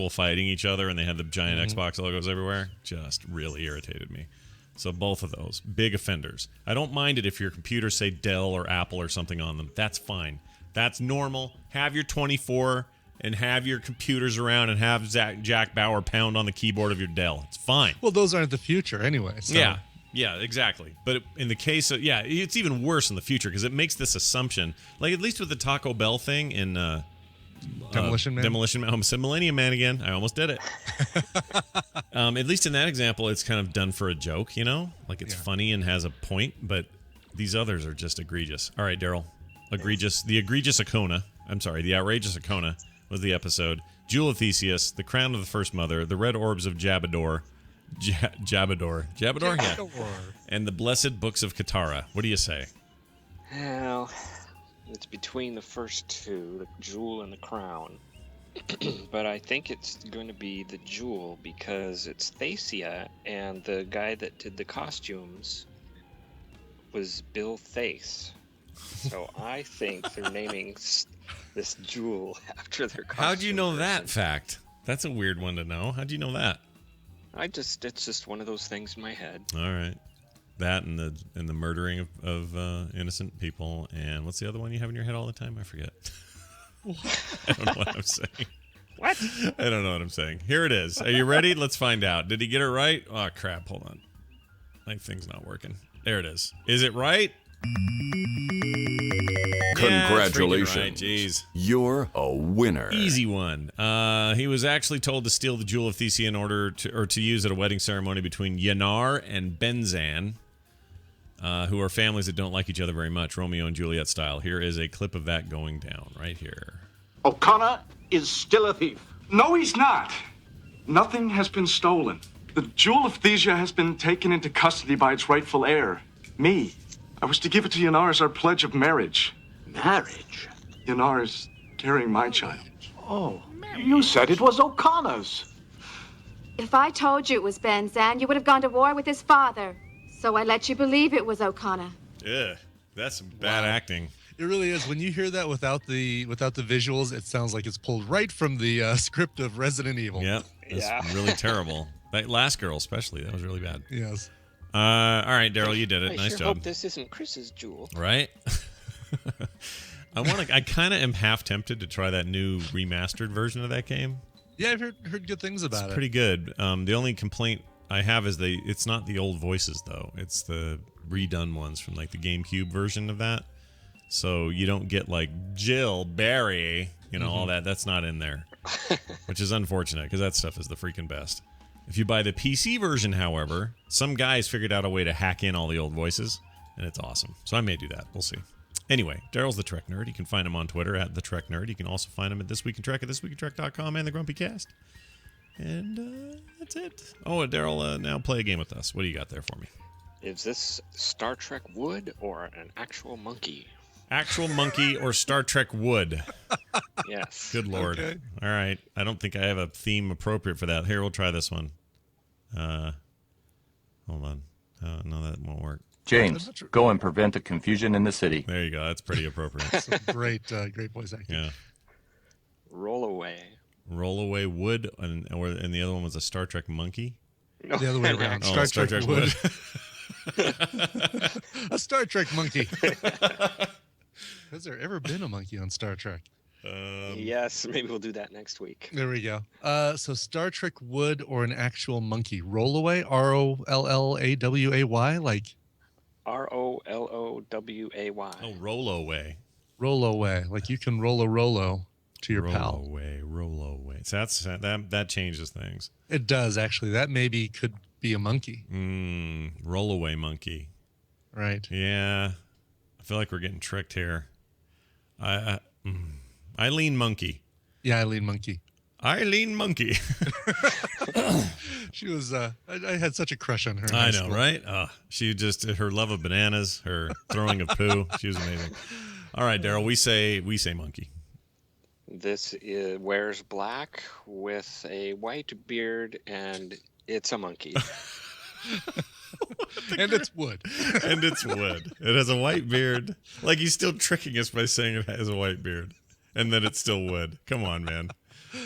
fighting each other, and they had the giant Xbox logos everywhere, just really irritated me. So both of those big offenders. I don't mind it if your computers say Dell or Apple or something on them. That's fine. That's normal. Have your 24 and have your computers around and have Jack Bauer pound on the keyboard of your Dell. It's fine. Well, those aren't the future anyway. So. Yeah, exactly. But in the case of it's even worse in the future because it makes this assumption. Like at least with the Taco Bell thing in. Demolition Man. I almost said Millennium Man again. I almost did it. At least in that example, it's kind of done for a joke, you know? Like it's funny and has a point, but these others are just egregious. All right, Daryl. Egregious. The egregious Icona. I'm sorry, the outrageous Icona was the episode. Jewel of Theseus, the crown of the first mother, the red orbs of Jabador. Jabador? Yeah. And the blessed books of Katara. What do you say? Well... It's between the first two, the Jewel and the Crown. But I think it's going to be the Jewel because it's Thacia, and the guy that did the costumes was Bill Thace. So I think they're naming this Jewel after their costume. How'd you know that fact? That's a weird one to know. How'd you know that? It's just one of those things in my head. All right. That and the murdering of innocent people, and what's the other one you have in your head all the time? I forget. I don't know what I'm saying. What? I don't know what I'm saying. Here it is. Are you ready? Let's find out. Did he get it right? Oh, crap. Hold on. My thing's not working. There it is. Is it right? Congratulations. Yeah, right. Jeez. You're a winner. Easy one. He was actually told to steal the Jewel of Thesia in order to use at a wedding ceremony between Yanar and Benzan, who are families that don't like each other very much, Romeo and Juliet style. Here is a clip of that going down right here. O'Connor is still a thief. No, he's not. Nothing has been stolen. The Jewel of Thesia has been taken into custody by its rightful heir, me. I was to give it to Yanar as our pledge of marriage. Marriage? Yanar is carrying my child. Oh, you said it was O'Connor's. If I told you it was Benzan, you would have gone to war with his father. So I let you believe it was O'Connor. Yeah, that's some bad acting. It really is. When you hear that without the visuals, it sounds like it's pulled right from the script of Resident Evil. Yep, it's really terrible. That last girl, especially, that was really bad. Yes. All right, Daryl, you did it. Nice job. I hope this isn't Chris's Jewel. Right? I kind of am half tempted to try that new remastered version of that game. Yeah, I've heard good things about it. It's pretty good. The only complaint I have is it's not the old voices though. It's the redone ones from like the GameCube version of that. So you don't get like Jill, Barry, all that. That's not in there, which is unfortunate because that stuff is the freaking best. If you buy the PC version, however, some guys figured out a way to hack in all the old voices, and it's awesome. So I may do that. We'll see. Anyway, Daryl's the Trek Nerd. You can find him on Twitter at the Trek Nerd. You can also find him at This Week in Trek at thisweekintrek.com and the Grumpy Cast. And that's it. Oh, Daryl, now play a game with us. What do you got there for me? Is this Star Trek wood or an actual monkey? Actual monkey or Star Trek wood? Yes. Good Lord. Okay. All right. I don't think I have a theme appropriate for that. Here, we'll try this one. Hold on. No, that won't work. James, go and prevent a confusion in the city. There you go. That's pretty appropriate. Great voice acting. Yeah. Roll away. Roll away wood, and the other one was a Star Trek monkey. No, the other way around. Oh, Star Trek wood. A Star Trek monkey. Has there ever been a monkey on Star Trek? Yes, maybe we'll do that next week. There we go. So Star Trek wood or an actual monkey? Rollaway? ROLLAWAY? Like ROLOWAY. Oh, rollaway. Rollaway. Like you can roll a Rollo to your pal. Rollaway. So that changes things. It does, actually. That maybe could be a monkey. Rollaway monkey. Right. Yeah. I feel like we're getting tricked here. Eileen Monkey. Yeah, Eileen Monkey. Eileen Monkey. She was. I had such a crush on her. In I high know, school. right? She just her love of bananas, her throwing of poo. She was amazing. All right, Daryl. We say monkey. This wears black with a white beard, and it's a monkey. And it's wood. And it's wood. It has a white beard. Like he's still tricking us by saying it has a white beard, and then it's still wood. Come on, man.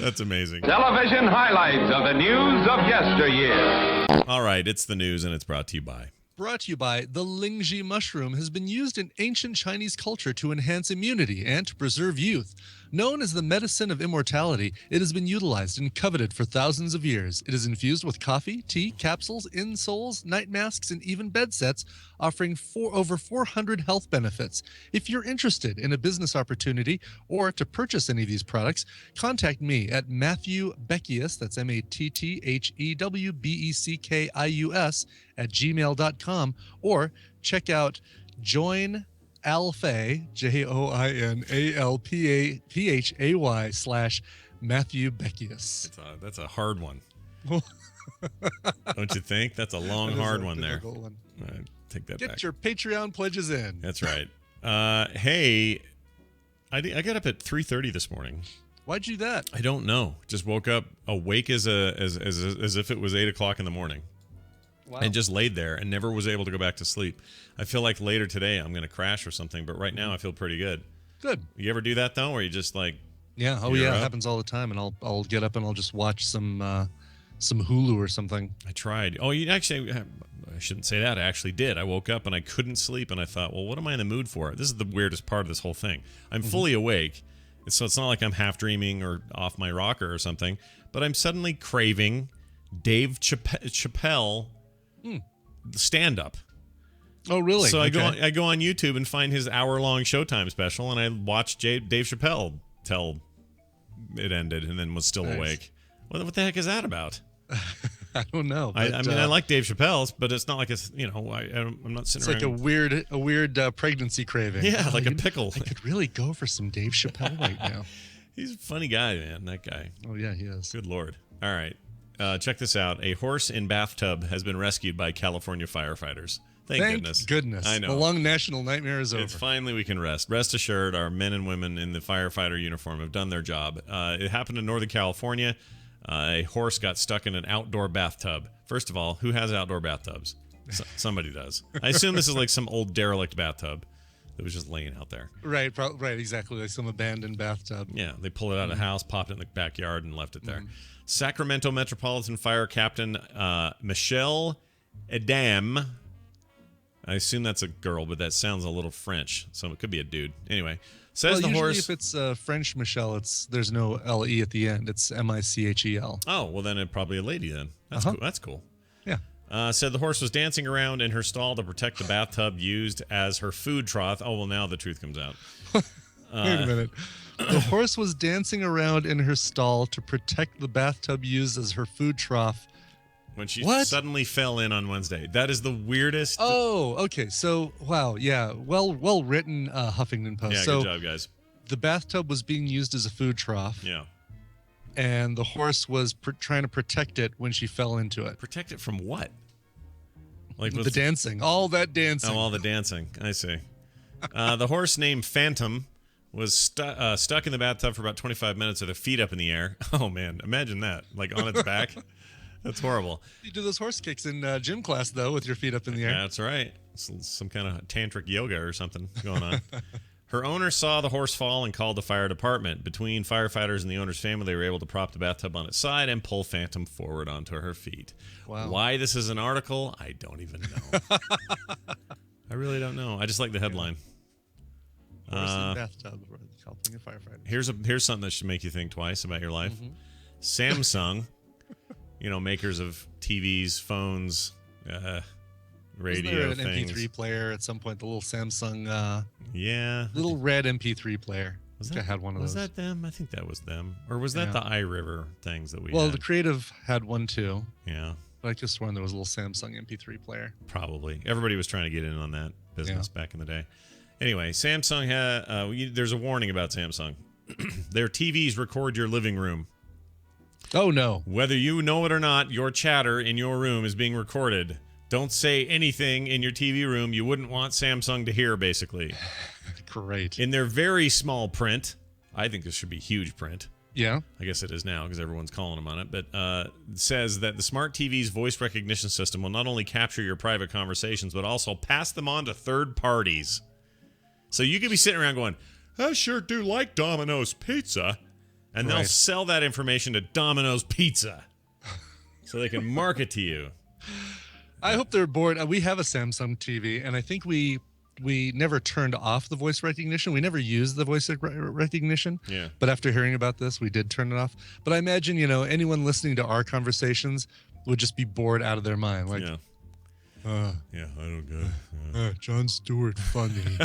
That's amazing. Television highlights of the news of yesteryear. All right, it's the news, and it's brought to you by. Brought to you by the Lingji mushroom has been used in ancient Chinese culture to enhance immunity and to preserve youth. Known as the medicine of immortality, it has been utilized and coveted for thousands of years. It is infused with coffee, tea, capsules, insoles, night masks, and even bed sets, offering over 400 health benefits. If you're interested in a business opportunity or to purchase any of these products, contact me at Matthew Beckius, that's MatthewBeckius @gmail.com, or check out Join Alphay, JoinAlphay /Matthew Beckius. That's a hard one. Don't you think? That's a long, hard one there. One. Take that back. Get your Patreon pledges in. That's right. Hey, I got up at 3:30 this morning. Why'd you do that? I don't know. Just woke up awake as if it was 8 o'clock in the morning. Wow. And just laid there and never was able to go back to sleep. I feel like later today I'm going to crash or something, but right now I feel pretty good. Good. You ever do that though, where you just like? Yeah. Oh yeah, it happens all the time, and I'll get up and I'll just watch some Hulu or something. I tried. Oh, I shouldn't say that. I actually did. I woke up and I couldn't sleep, and I thought, well, what am I in the mood for? This is the weirdest part of this whole thing. I'm fully awake, So it's not like I'm half dreaming or off my rocker or something, but I'm suddenly craving Dave Chappelle stand-up. Oh, really? So I go on YouTube and find his hour-long Showtime special, and I watch Dave Chappelle till it ended and then was still awake. What the heck is that about? I don't know. I mean, I like Dave Chappelle's, but it's not like it's, I'm not sitting It's around. like a weird pregnancy craving. Yeah, like a pickle. I could really go for some Dave Chappelle right now. He's a funny guy, man, that guy. Oh, yeah, he is. Good Lord. All right. Check this out. A horse in bathtub has been rescued by California firefighters. Thank goodness. I know. The long national nightmare is over. It's finally we can rest. Rest assured, our men and women in the firefighter uniform have done their job. It happened in Northern California. A horse got stuck in an outdoor bathtub. First of all, who has outdoor bathtubs? Somebody does. I assume this is like some old derelict bathtub that was just laying out there. Right, exactly. Like some abandoned bathtub. Yeah, they pulled it out of the house, popped it in the backyard, and left it there. Sacramento Metropolitan Fire Captain Michelle Edam. I assume that's a girl, but that sounds a little French, so it could be a dude. Anyway, says the horse. If it's French Michelle, there's no L-E at the end. It's M-I-C-H-E-L. Oh, well, then it's probably a lady then. That's cool. That's cool. Yeah. Said the horse was dancing around in her stall to protect the bathtub used as her food trough. Oh, well, now the truth comes out. Wait a minute. The horse was dancing around in her stall to protect the bathtub used as her food trough. When she suddenly fell in on Wednesday. That is the weirdest. Oh, okay. So, wow. Yeah. Well written, Huffington Post. Yeah, so, good job, guys. The bathtub was being used as a food trough. Yeah. And the horse was trying to protect it when she fell into it. Protect it from what? Like the dancing. All that dancing. Oh, all the dancing. I see. The horse named Phantom was stuck in the bathtub for about 25 minutes with her feet up in the air. Oh, man. Imagine that. Like on its back. That's horrible. You do those horse kicks in gym class, though, with your feet up in the air. That's right. Some kind of tantric yoga or something going on. Her owner saw the horse fall and called the fire department. Between firefighters and the owner's family, they were able to prop the bathtub on its side and pull Phantom forward onto her feet. Wow. Why this is an article, I don't even know. I really don't know. I just like the headline. Horse in bathtub, helping a firefighter. Here's something that should make you think twice about your life. Samsung, makers of TVs, phones, radio Wasn't there an things. MP3 player at some point? The little Samsung, yeah, little red MP3 player. I had one of was those. that them? I think that was them. Or was that Yeah. the iRiver things that we Well, had? the Creative had one too. Yeah. But I just sworn there was a little Samsung MP3 player. Probably. Everybody was trying to get in on that business back in the day. Anyway, Samsung had, there's a warning about Samsung. Their TVs record your living room. Oh, no. Whether you know it or not, your chatter in your room is being recorded. Don't say anything in your TV room you wouldn't want Samsung to hear, basically. Great. In their very small print, I think this should be huge print. Yeah. I guess it is now because everyone's calling them on it. But it says that the smart TV's voice recognition system will not only capture your private conversations, but also pass them on to third parties. So you could be sitting around going, I sure do like Domino's Pizza. And they'll sell that information to Domino's Pizza so they can market to you. I hope they're bored. We have a Samsung TV, and I think we never turned off the voice recognition. We never used the voice recognition. Yeah. But after hearing about this, we did turn it off. But I imagine, anyone listening to our conversations would just be bored out of their mind. Like, yeah, I don't get it. Jon Stewart, funny.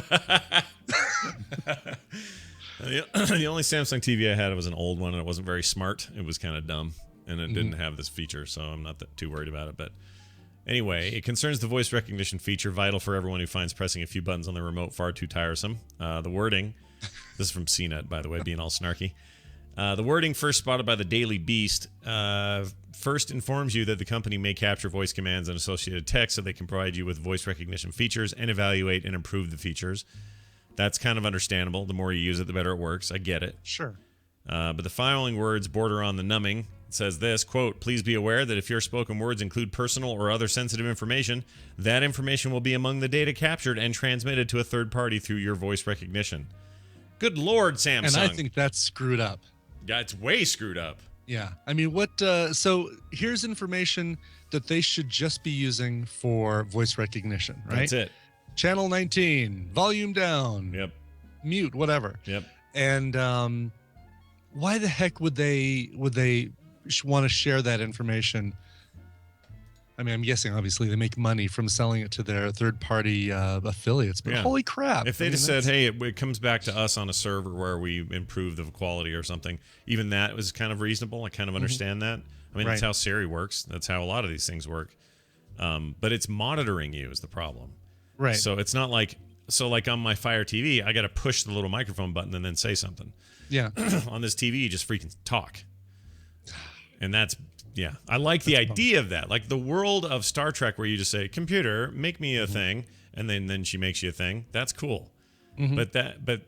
The only Samsung TV I had was an old one, and it wasn't very smart. It was kind of dumb, and it didn't have this feature, so I'm not too worried about it. But anyway, it concerns the voice recognition feature, vital for everyone who finds pressing a few buttons on the remote far too tiresome. The wording, this is from CNET, by the way, being all snarky. The wording, first spotted by the Daily Beast, first informs you that the company may capture voice commands and associated text so they can provide you with voice recognition features and evaluate and improve the features. That's kind of understandable. The more you use it, the better it works. I get it. Sure. But the following words border on the numbing. It says this, quote, please be aware that if your spoken words include personal or other sensitive information, that information will be among the data captured and transmitted to a third party through your voice recognition. Good Lord, Samsung. And I think that's screwed up. Yeah, it's way screwed up. Yeah. I mean, so here's information that they should just be using for voice recognition, right? That's it. Channel 19, volume down. Yep. Mute, whatever. Yep. And why the heck would they want to share that information? I mean, I'm guessing obviously they make money from selling it to their third-party affiliates, but holy crap. If they just said, hey, it comes back to us on a server where we improve the quality or something, even that was kind of reasonable. I kind of understand that. I mean, that's how Siri works. That's how a lot of these things work. But it's monitoring you is the problem. Right. So it's not like, like on my Fire TV, I got to push the little microphone button and then say something. Yeah. On this TV, you just freaking talk. And that's, yeah. I like the idea of that. Like the world of Star Trek where you just say, computer, make me a thing. And then she makes you a thing. That's cool. But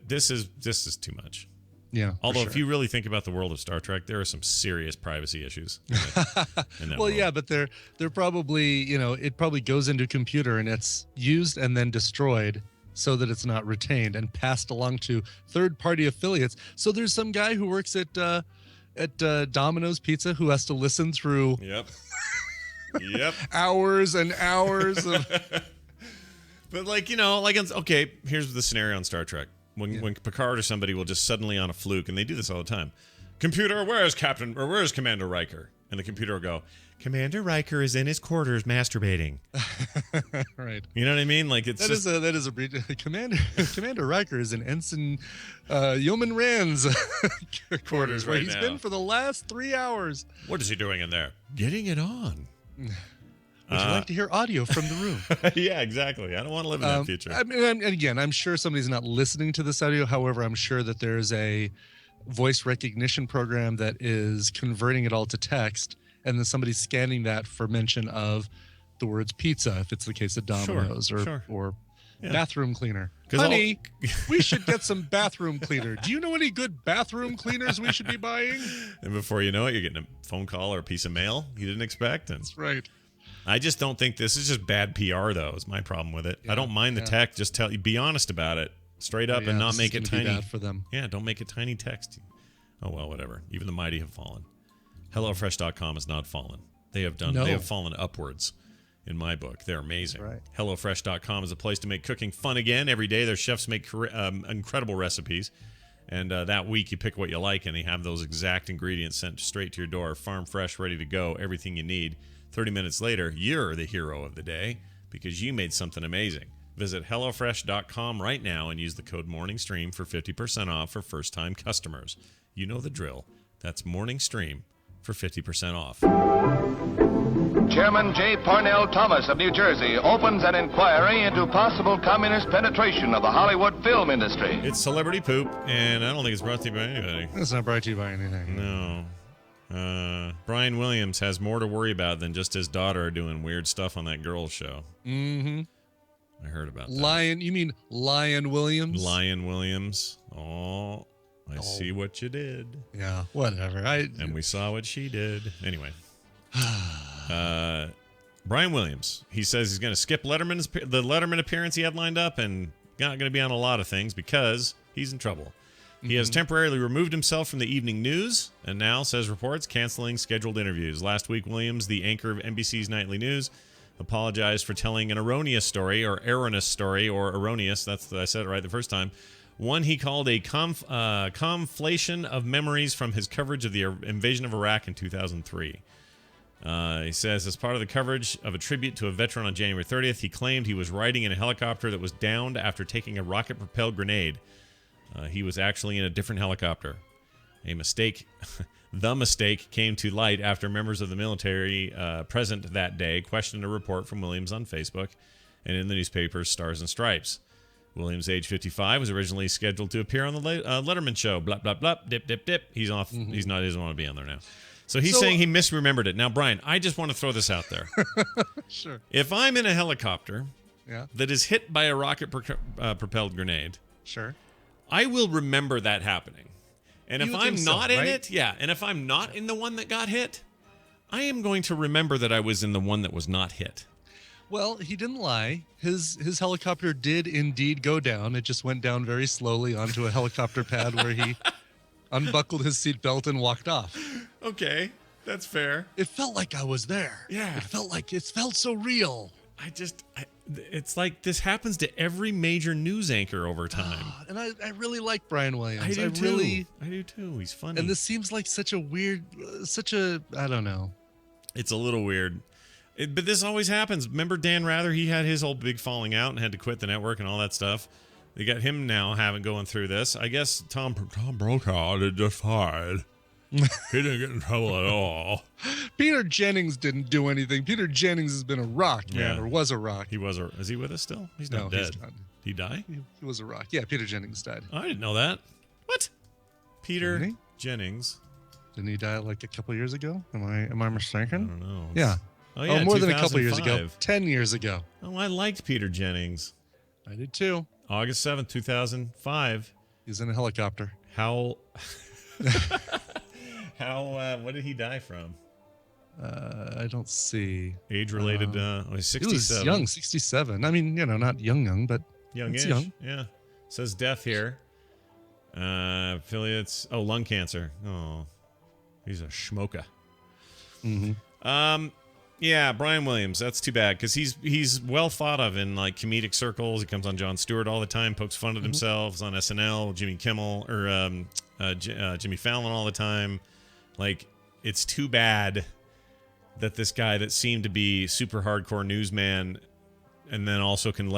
this is too much. Yeah. Although if you really think about the world of Star Trek, there are some serious privacy issues. In that world. Yeah, but they're probably, it probably goes into a computer and it's used and then destroyed so that it's not retained and passed along to third-party affiliates. So there's some guy who works at Domino's Pizza who has to listen through hours and hours of But okay, here's the scenario on Star Trek. When Picard or somebody will just suddenly on a fluke, and they do this all the time. Computer, where's Commander Riker? And the computer will go, Commander Riker is in his quarters masturbating. Right. You know what I mean? Like it's that is a breach. Commander Riker is in Ensign Yeoman Rand's quarters where he's been for the last 3 hours. What is he doing in there? Getting it on. Would you like to hear audio from the room? Yeah, exactly. I don't want to live in that future. I mean, and again, I'm sure somebody's not listening to this audio. However, I'm sure that there's a voice recognition program that is converting it all to text, and then somebody's scanning that for mention of the words pizza, if it's the case of Domino's or bathroom cleaner. Honey, we should get some bathroom cleaner. Do you know any good bathroom cleaners we should be buying? And before you know it, you're getting a phone call or a piece of mail you didn't expect. That's right. I just don't think this is just bad PR, though, is my problem with it. I don't mind the tech. Just be honest about it straight up and not make it tiny. Bad for them. Yeah, don't make it tiny text. Oh, well, whatever. Even the mighty have fallen. HelloFresh.com has not fallen. They have fallen upwards in my book. They're amazing. Right. HelloFresh.com is a place to make cooking fun again. Every day, their chefs make incredible recipes. And that week, you pick what you like, and they have those exact ingredients sent straight to your door. Farm fresh, ready to go, everything you need. 30 minutes later, you're the hero of the day because you made something amazing. Visit HelloFresh.com right now and use the code MorningStream for 50% off for first-time customers. You know the drill. That's MorningStream for 50% off. Chairman J. Parnell Thomas of New Jersey opens an inquiry into possible communist penetration of the Hollywood film industry. It's celebrity poop, and I don't think it's brought to you by anybody. It's not brought to you by anything. No. Brian Williams has more to worry about than just his daughter doing weird stuff on that girls' show. Mm-hmm. I heard about that. You mean Lion Williams? Lion Williams. Oh, I see what you did. Yeah, whatever. And we saw what she did. Anyway. Brian Williams. He says he's going to skip the Letterman appearance he had lined up and not going to be on a lot of things because he's in trouble. He has temporarily removed himself from the evening news and now, says reports, canceling scheduled interviews. Last week, Williams, the anchor of NBC's Nightly News, apologized for telling an erroneous story, or erroneous. I said it right the first time. One he called a conflation of memories from his coverage of the invasion of Iraq in 2003. He says, as part of the coverage of a tribute to a veteran on January 30th, he claimed he was riding in a helicopter that was downed after taking a rocket-propelled grenade. He was actually in a different helicopter. A mistake. The mistake came to light after members of the military present that day questioned a report from Williams on Facebook and in the newspapers Stars and Stripes. Williams, age 55, was originally scheduled to appear on the Letterman show. Blah, blah, blah, dip, dip, dip. He's off. He doesn't want to be on there now. So he's saying he misremembered it. Now, Brian, I just want to throw this out there. Sure. If I'm in a helicopter that is hit by a rocket-propelled grenade, sure, I will remember that happening. And if I'm not in it, and if I'm not in the one that got hit, I am going to remember that I was in the one that was not hit. Well, he didn't lie. His helicopter did indeed go down. It just went down very slowly onto a helicopter pad where he unbuckled his seatbelt and walked off. Okay, that's fair. It felt like I was there. Yeah. It felt so real. It's like this happens to every major news anchor over time. And I really like Brian Williams. I do too. I do too. He's funny. And this seems like such a weird, I don't know. It's a little weird. But this always happens. Remember Dan Rather? He had his whole big falling out and had to quit the network and all that stuff. They got him now going through this. I guess Tom Brokaw did just fine. He didn't get in trouble at all. Peter Jennings didn't do anything. Peter Jennings has been a rock, man, or was a rock. He was Is he with us still? He's not dead. He's not. Did he die? He was a rock. Yeah, Peter Jennings died. I didn't know that. What? Peter Jennings. Didn't he die like a couple years ago? Am I mistaken? I don't know. Yeah. Oh, yeah, more than a couple years ago. 2005. 10 years ago. Oh, I liked Peter Jennings. I did too. August 7th, 2005. He's in a helicopter. How what did he die from? I don't see. Age-related, he's 67. He was young, 67. I mean, not young, but youngish. young. Yeah. Says death here. Affiliates. Oh, lung cancer. Oh, he's a schmoka. Mm-hmm. Yeah, Brian Williams. That's too bad because he's well thought of in like comedic circles. He comes on Jon Stewart all the time, pokes fun at himself. He's on SNL, Jimmy Kimmel or Jimmy Fallon all the time. Like, it's too bad that this guy that seemed to be super hardcore newsman and then also can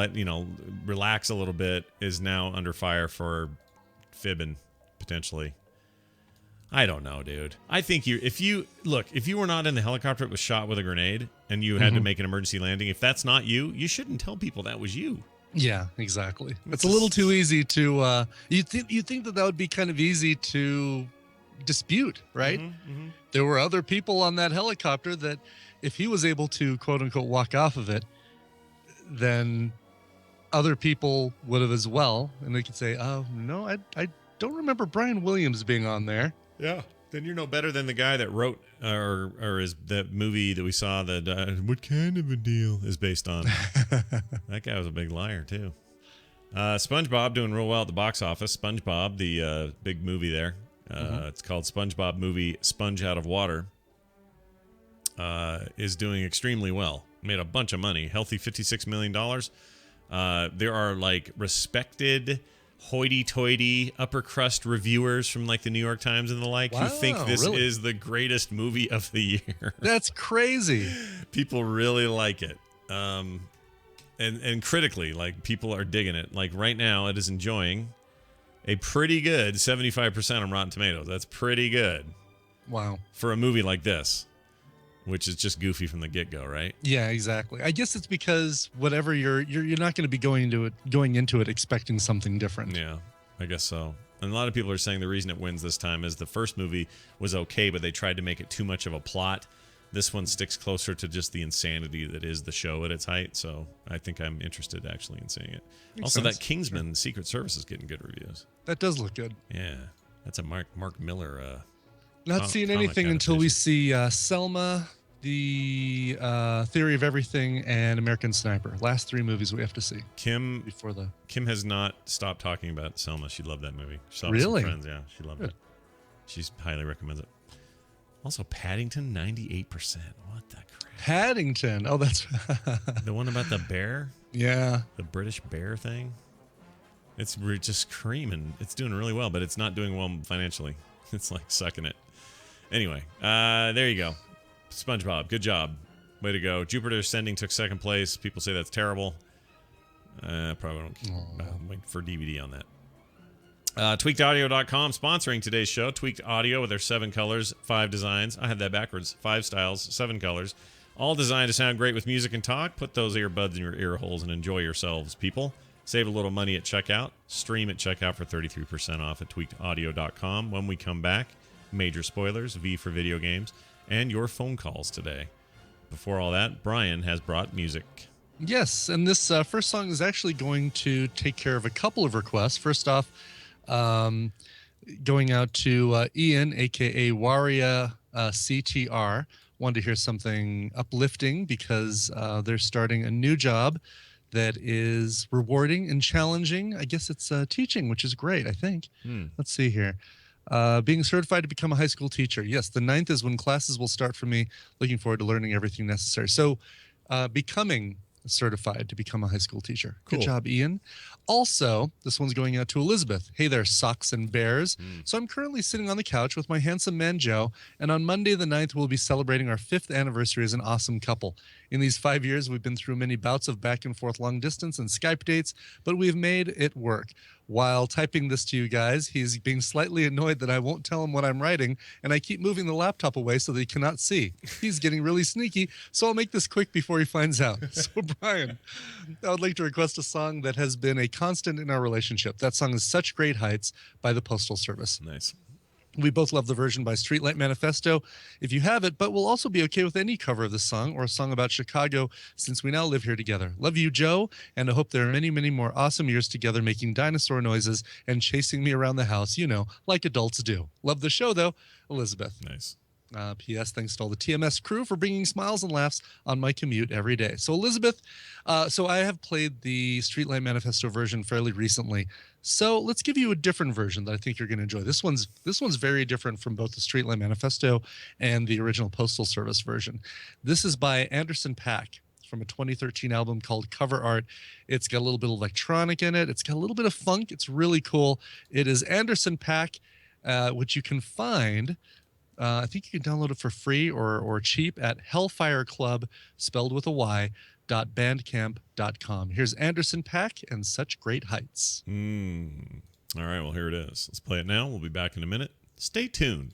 relax a little bit is now under fire for fibbing potentially. I don't know, dude. I think if you were not in the helicopter that was shot with a grenade and you had to make an emergency landing, if that's not you, you shouldn't tell people that was you. Yeah, exactly. It's a little too easy to you think that would be kind of easy to dispute, right? There were other people on that helicopter that if he was able to quote unquote walk off of it, then other people would have as well, and they could say, oh no, I don't remember Brian Williams being on there. Yeah, then you're no better than the guy that wrote or is that movie that we saw that What Kind of a Deal is based on. That guy was a big liar too. SpongeBob doing real well at the box office. SpongeBob, the big movie there. It's called SpongeBob Movie Sponge Out of Water. Is doing extremely well. Made a bunch of money. Healthy $56 million. There are like respected hoity-toity upper crust reviewers from like the New York Times and the like who think this is the greatest movie of the year. That's crazy. People really like it. And critically, like people are digging it. Like right now it is enjoying a pretty good 75% on Rotten Tomatoes. That's pretty good. Wow. For a movie like this, which is just goofy from the get-go, right? Yeah, exactly. I guess it's because whatever you're not going to be going into it expecting something different. Yeah, I guess so. And a lot of people are saying the reason it wins this time is the first movie was okay, but they tried to make it too much of a plot. This one sticks closer to just the insanity that is the show at its height. So I think I'm interested actually in seeing it. Makes also, sense. that Kingsman Secret Service is getting good reviews. That does look good. Yeah, that's a Mark Miller. Not seeing anything until we see Selma, The Theory of Everything, and American Sniper. Last three movies we have to see. Kim has not stopped talking about Selma. She loved that movie. She saw it with some friends. Yeah, she loved it. She highly recommends it. Also, Paddington, 98%. What the crap? Paddington. Oh, that's the one about the bear. Yeah, the British bear thing. It's just creaming. It's doing really well, but it's not doing well financially. It's like sucking it. Anyway, there you go. SpongeBob, good job. Way to go. Jupiter Ascending took second place. People say that's terrible. Probably don't wait for DVD on that. TweakedAudio.com sponsoring today's show. Tweaked Audio with their 7 colors, 5 designs. I had that backwards. 5 styles, 7 colors. All designed to sound great with music and talk. Put those earbuds in your ear holes and enjoy yourselves, people. Save a little money at checkout. Stream at checkout for 33% off at tweakedaudio.com. When we come back, major spoilers, V for video games, and your phone calls today. Before all that, Brian has brought music. Yes, and this first song is actually going to take care of a couple of requests. First off, going out to Ian, a.k.a. Waria CTR. Wanted to hear something uplifting because they're starting a new job that is rewarding and challenging. I guess it's teaching, which is great, I think. Let's see here. Being certified to become a high school teacher. Yes, the 9th is when classes will start for me. Looking forward to learning everything necessary. So becoming certified to become a high school teacher. Good Cool. job, Ian. Also, this one's going out to Elizabeth. Hey there, socks and bears. So I'm currently sitting on the couch with my handsome man, Joe, and on Monday the 9th, we'll be celebrating our 5th anniversary as an awesome couple. In these 5 years, we've been through many bouts of back and forth long distance and Skype dates, but we've made it work. While typing this to you guys, he's being slightly annoyed that I won't tell him what I'm writing, and I keep moving the laptop away so that he cannot see. He's getting really sneaky, so I'll make this quick before he finds out. So, Brian, I would like to request a song that has been a constant in our relationship. That song is Such Great Heights by the Postal Service. Nice. We both love the version by Streetlight Manifesto, if you have it, but we'll also be okay with any cover of this song or a song about Chicago since we now live here together. Love you, Joe, and I hope there are many, many more awesome years together making dinosaur noises and chasing me around the house, like adults do. Love the show, though. Elizabeth. Nice. P.S. Thanks to all the TMS crew for bringing smiles and laughs on my commute every day. So, Elizabeth, so I have played the Streetlight Manifesto version fairly recently. So let's give you a different version that I think you're going to enjoy. This one's very different from both the Streetlight Manifesto and the original Postal Service version. This is by Anderson .Paak from a 2013 album called Cover Art. It's got a little bit of electronic in it. It's got a little bit of funk. It's really cool. It is Anderson .Paak, which you can find. I think you can download it for free or cheap at Hellfire Club, spelled with a Y, .bandcamp.com. Here's Anderson .Paak and Such Great Heights. All right, well, here it is. Let's play it now. We'll be back in a minute. Stay tuned.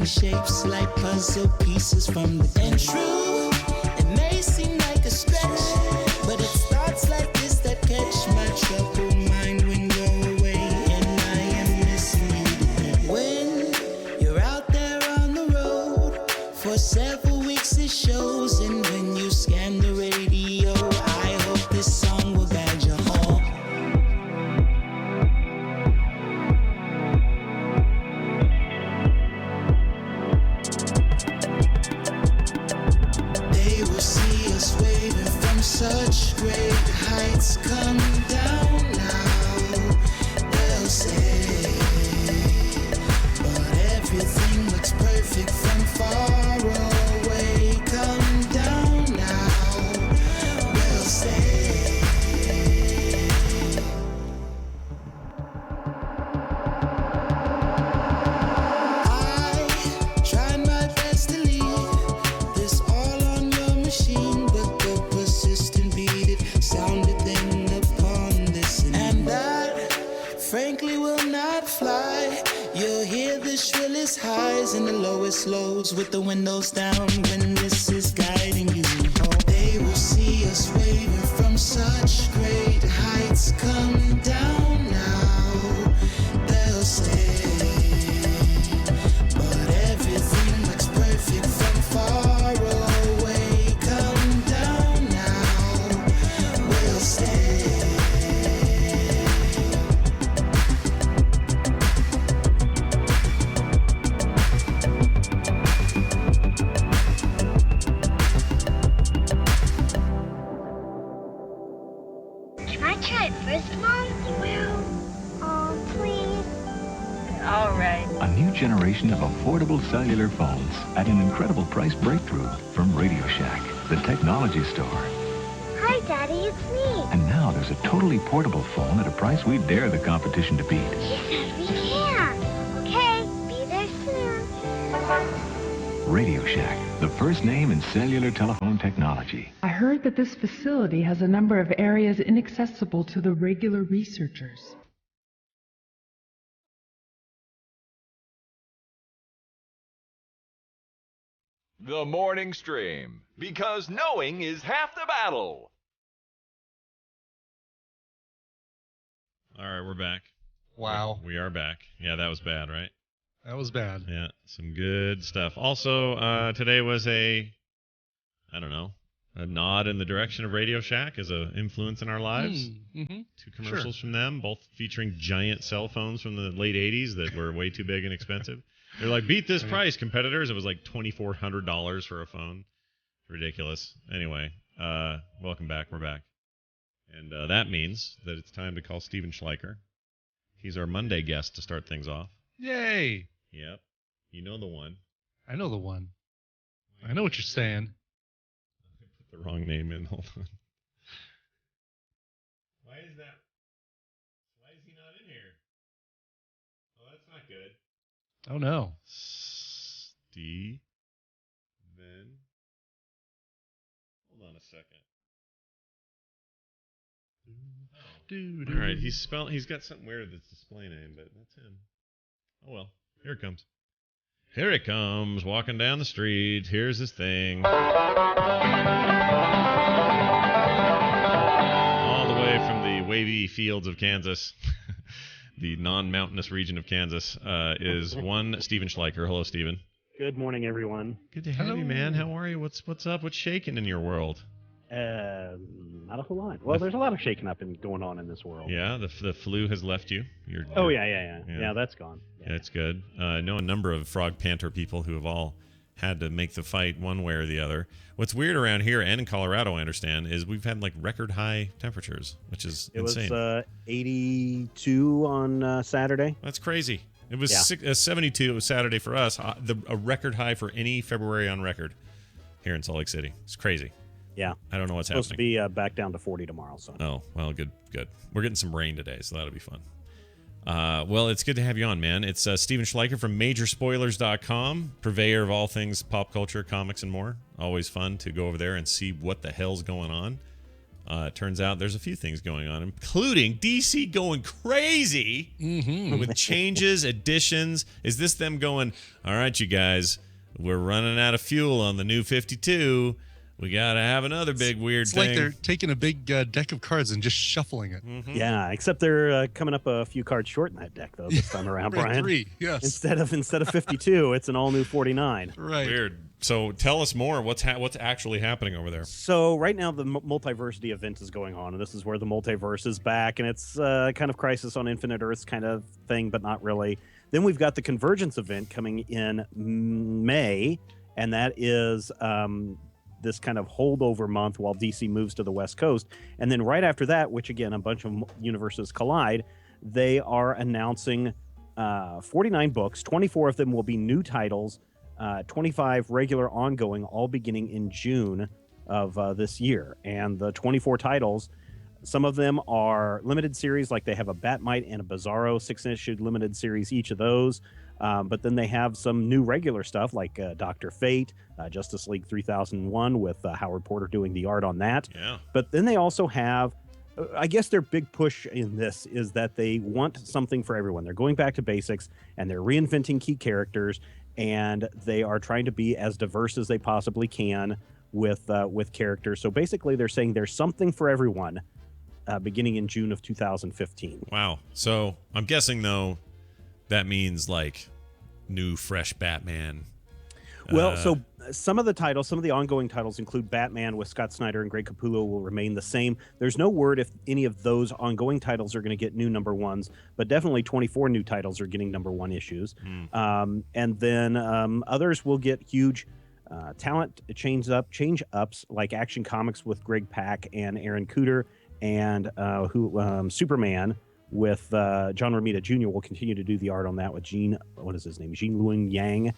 Shapes like puzzle pieces from the and true. It may seem like a stretch, but it's thoughts like this that catch my troubled mind when you're away and I am missing you. When you're out there on the road for several weeks, it shows. And when you scan the radio, I hope this song will guide you home. Such great heights come down now, they'll say, but everything looks perfect from far away. Come down now, they'll say. I tried my best to leave this all on your machine, but the persistent beat it sounded then upon this, and that frankly will not fly. You'll hear the shrillest highs and the lowest lows with the windows down when this is guiding you home. They will see us waving from such great heights. Come down now, they'll say, but everything looks perfect from far away. Come down now, we'll stay. Can I try it first, Mom? Well, oh, please. All right. A new generation of affordable cellular phones at an incredible price breakthrough from Radio Shack, the technology store. Hi, Daddy, it's me. And now there's a totally portable phone at a price we dare the competition to beat. He said we can. Okay, be there soon. Radio Shack, the first name in cellular telephone technology. I heard that this facility has a number of areas inaccessible to the regular researchers. The Morning Stream, because knowing is half the battle. All right, we're back. Wow. We are back. Yeah, that was bad, right? That was bad. Yeah, some good stuff. Also, today was a nod in the direction of Radio Shack as an influence in our lives. Mm-hmm. 2 commercials from them, both featuring giant cell phones from the late 80s that were way too big and expensive. They're like, beat this price, competitors. It was like $2,400 for a phone. Ridiculous. Anyway, welcome back. We're back. And that means that it's time to call Steven Schleicher. He's our Monday guest to start things off. Yay! Yep. You know the one. I know the one. I know what you're saying. Put the wrong name in. Hold on. Why is he not in here? Oh, that's not good. Oh, no. Steven. Hold on a second. All right, he's got something weird that's display name, but that's him. Oh well, here it comes. Here it comes, walking down the street. Here's his thing. All the way from the wavy fields of Kansas, the non-mountainous region of Kansas, is one Steven Schleicher. Hello, Steven. Good morning, everyone. Good to have you, man. How are you? What's up? What's shaking in your world? Not a whole lot. Well, there's a lot of shaking up and going on in this world. Yeah, the flu has left you. Yeah, that's gone. Yeah, it's good. I know a number of Frog Panther people who have all had to make the fight one way or the other. What's weird around here and in Colorado, I understand, is we've had like record high temperatures, which is insane. It was 82 on Saturday. That's crazy. It was 72 Saturday for us, a record high for any February on record here in Salt Lake City. It's crazy. Yeah. I don't know what's supposed happening. to be back down to 40 tomorrow. So. Oh, well, good. We're getting some rain today, so that'll be fun. Well, it's good to have you on, man. It's Steven Schleicher from Majorspoilers.com, purveyor of all things pop culture, comics, and more. Always fun to go over there and see what the hell's going on. It turns out there's a few things going on, including DC going crazy with changes, additions. Is this them going, all right, you guys, we're running out of fuel on the new 52. We got to have another big weird thing. It's like they're taking a big deck of cards and just shuffling it. Yeah, except they're coming up a few cards short in that deck, though, this time around, Brian. 3, yes. Instead of 52, it's an all-new 49. Right. Weird. So tell us more. What's actually happening over there? So right now the Multiversity event is going on, and this is where the multiverse is back, and it's kind of Crisis on Infinite Earths kind of thing, but not really. Then we've got the Convergence event coming in May, and that is this kind of holdover month while DC moves to the West Coast. And then right after that, which again, a bunch of universes collide, they are announcing 49 books. 24 of them will be new titles, 25 regular ongoing, all beginning in June of this year. And the 24 titles, some of them are limited series, like they have a Batmite and a Bizarro 6-issue limited series, each of those. But then they have some new regular stuff like Dr. Fate, Justice League 3001 with Howard Porter doing the art on that. Yeah. But then they also have, I guess their big push in this is that they want something for everyone. They're going back to basics and they're reinventing key characters, and they are trying to be as diverse as they possibly can with characters. So basically they're saying there's something for everyone beginning in June of 2015. Wow. So I'm guessing, though, that means like new, fresh Batman. Well, so some of the ongoing titles include Batman with Scott Snyder and Greg Capullo will remain the same. There's no word if any of those ongoing titles are going to get new number ones, but definitely 24 new titles are getting number one issues. And then others will get huge talent change-ups like Action Comics with Greg Pak and Aaron Cooter, and Superman with John Romita Jr. will continue to do the art on that with Gene Luen Yang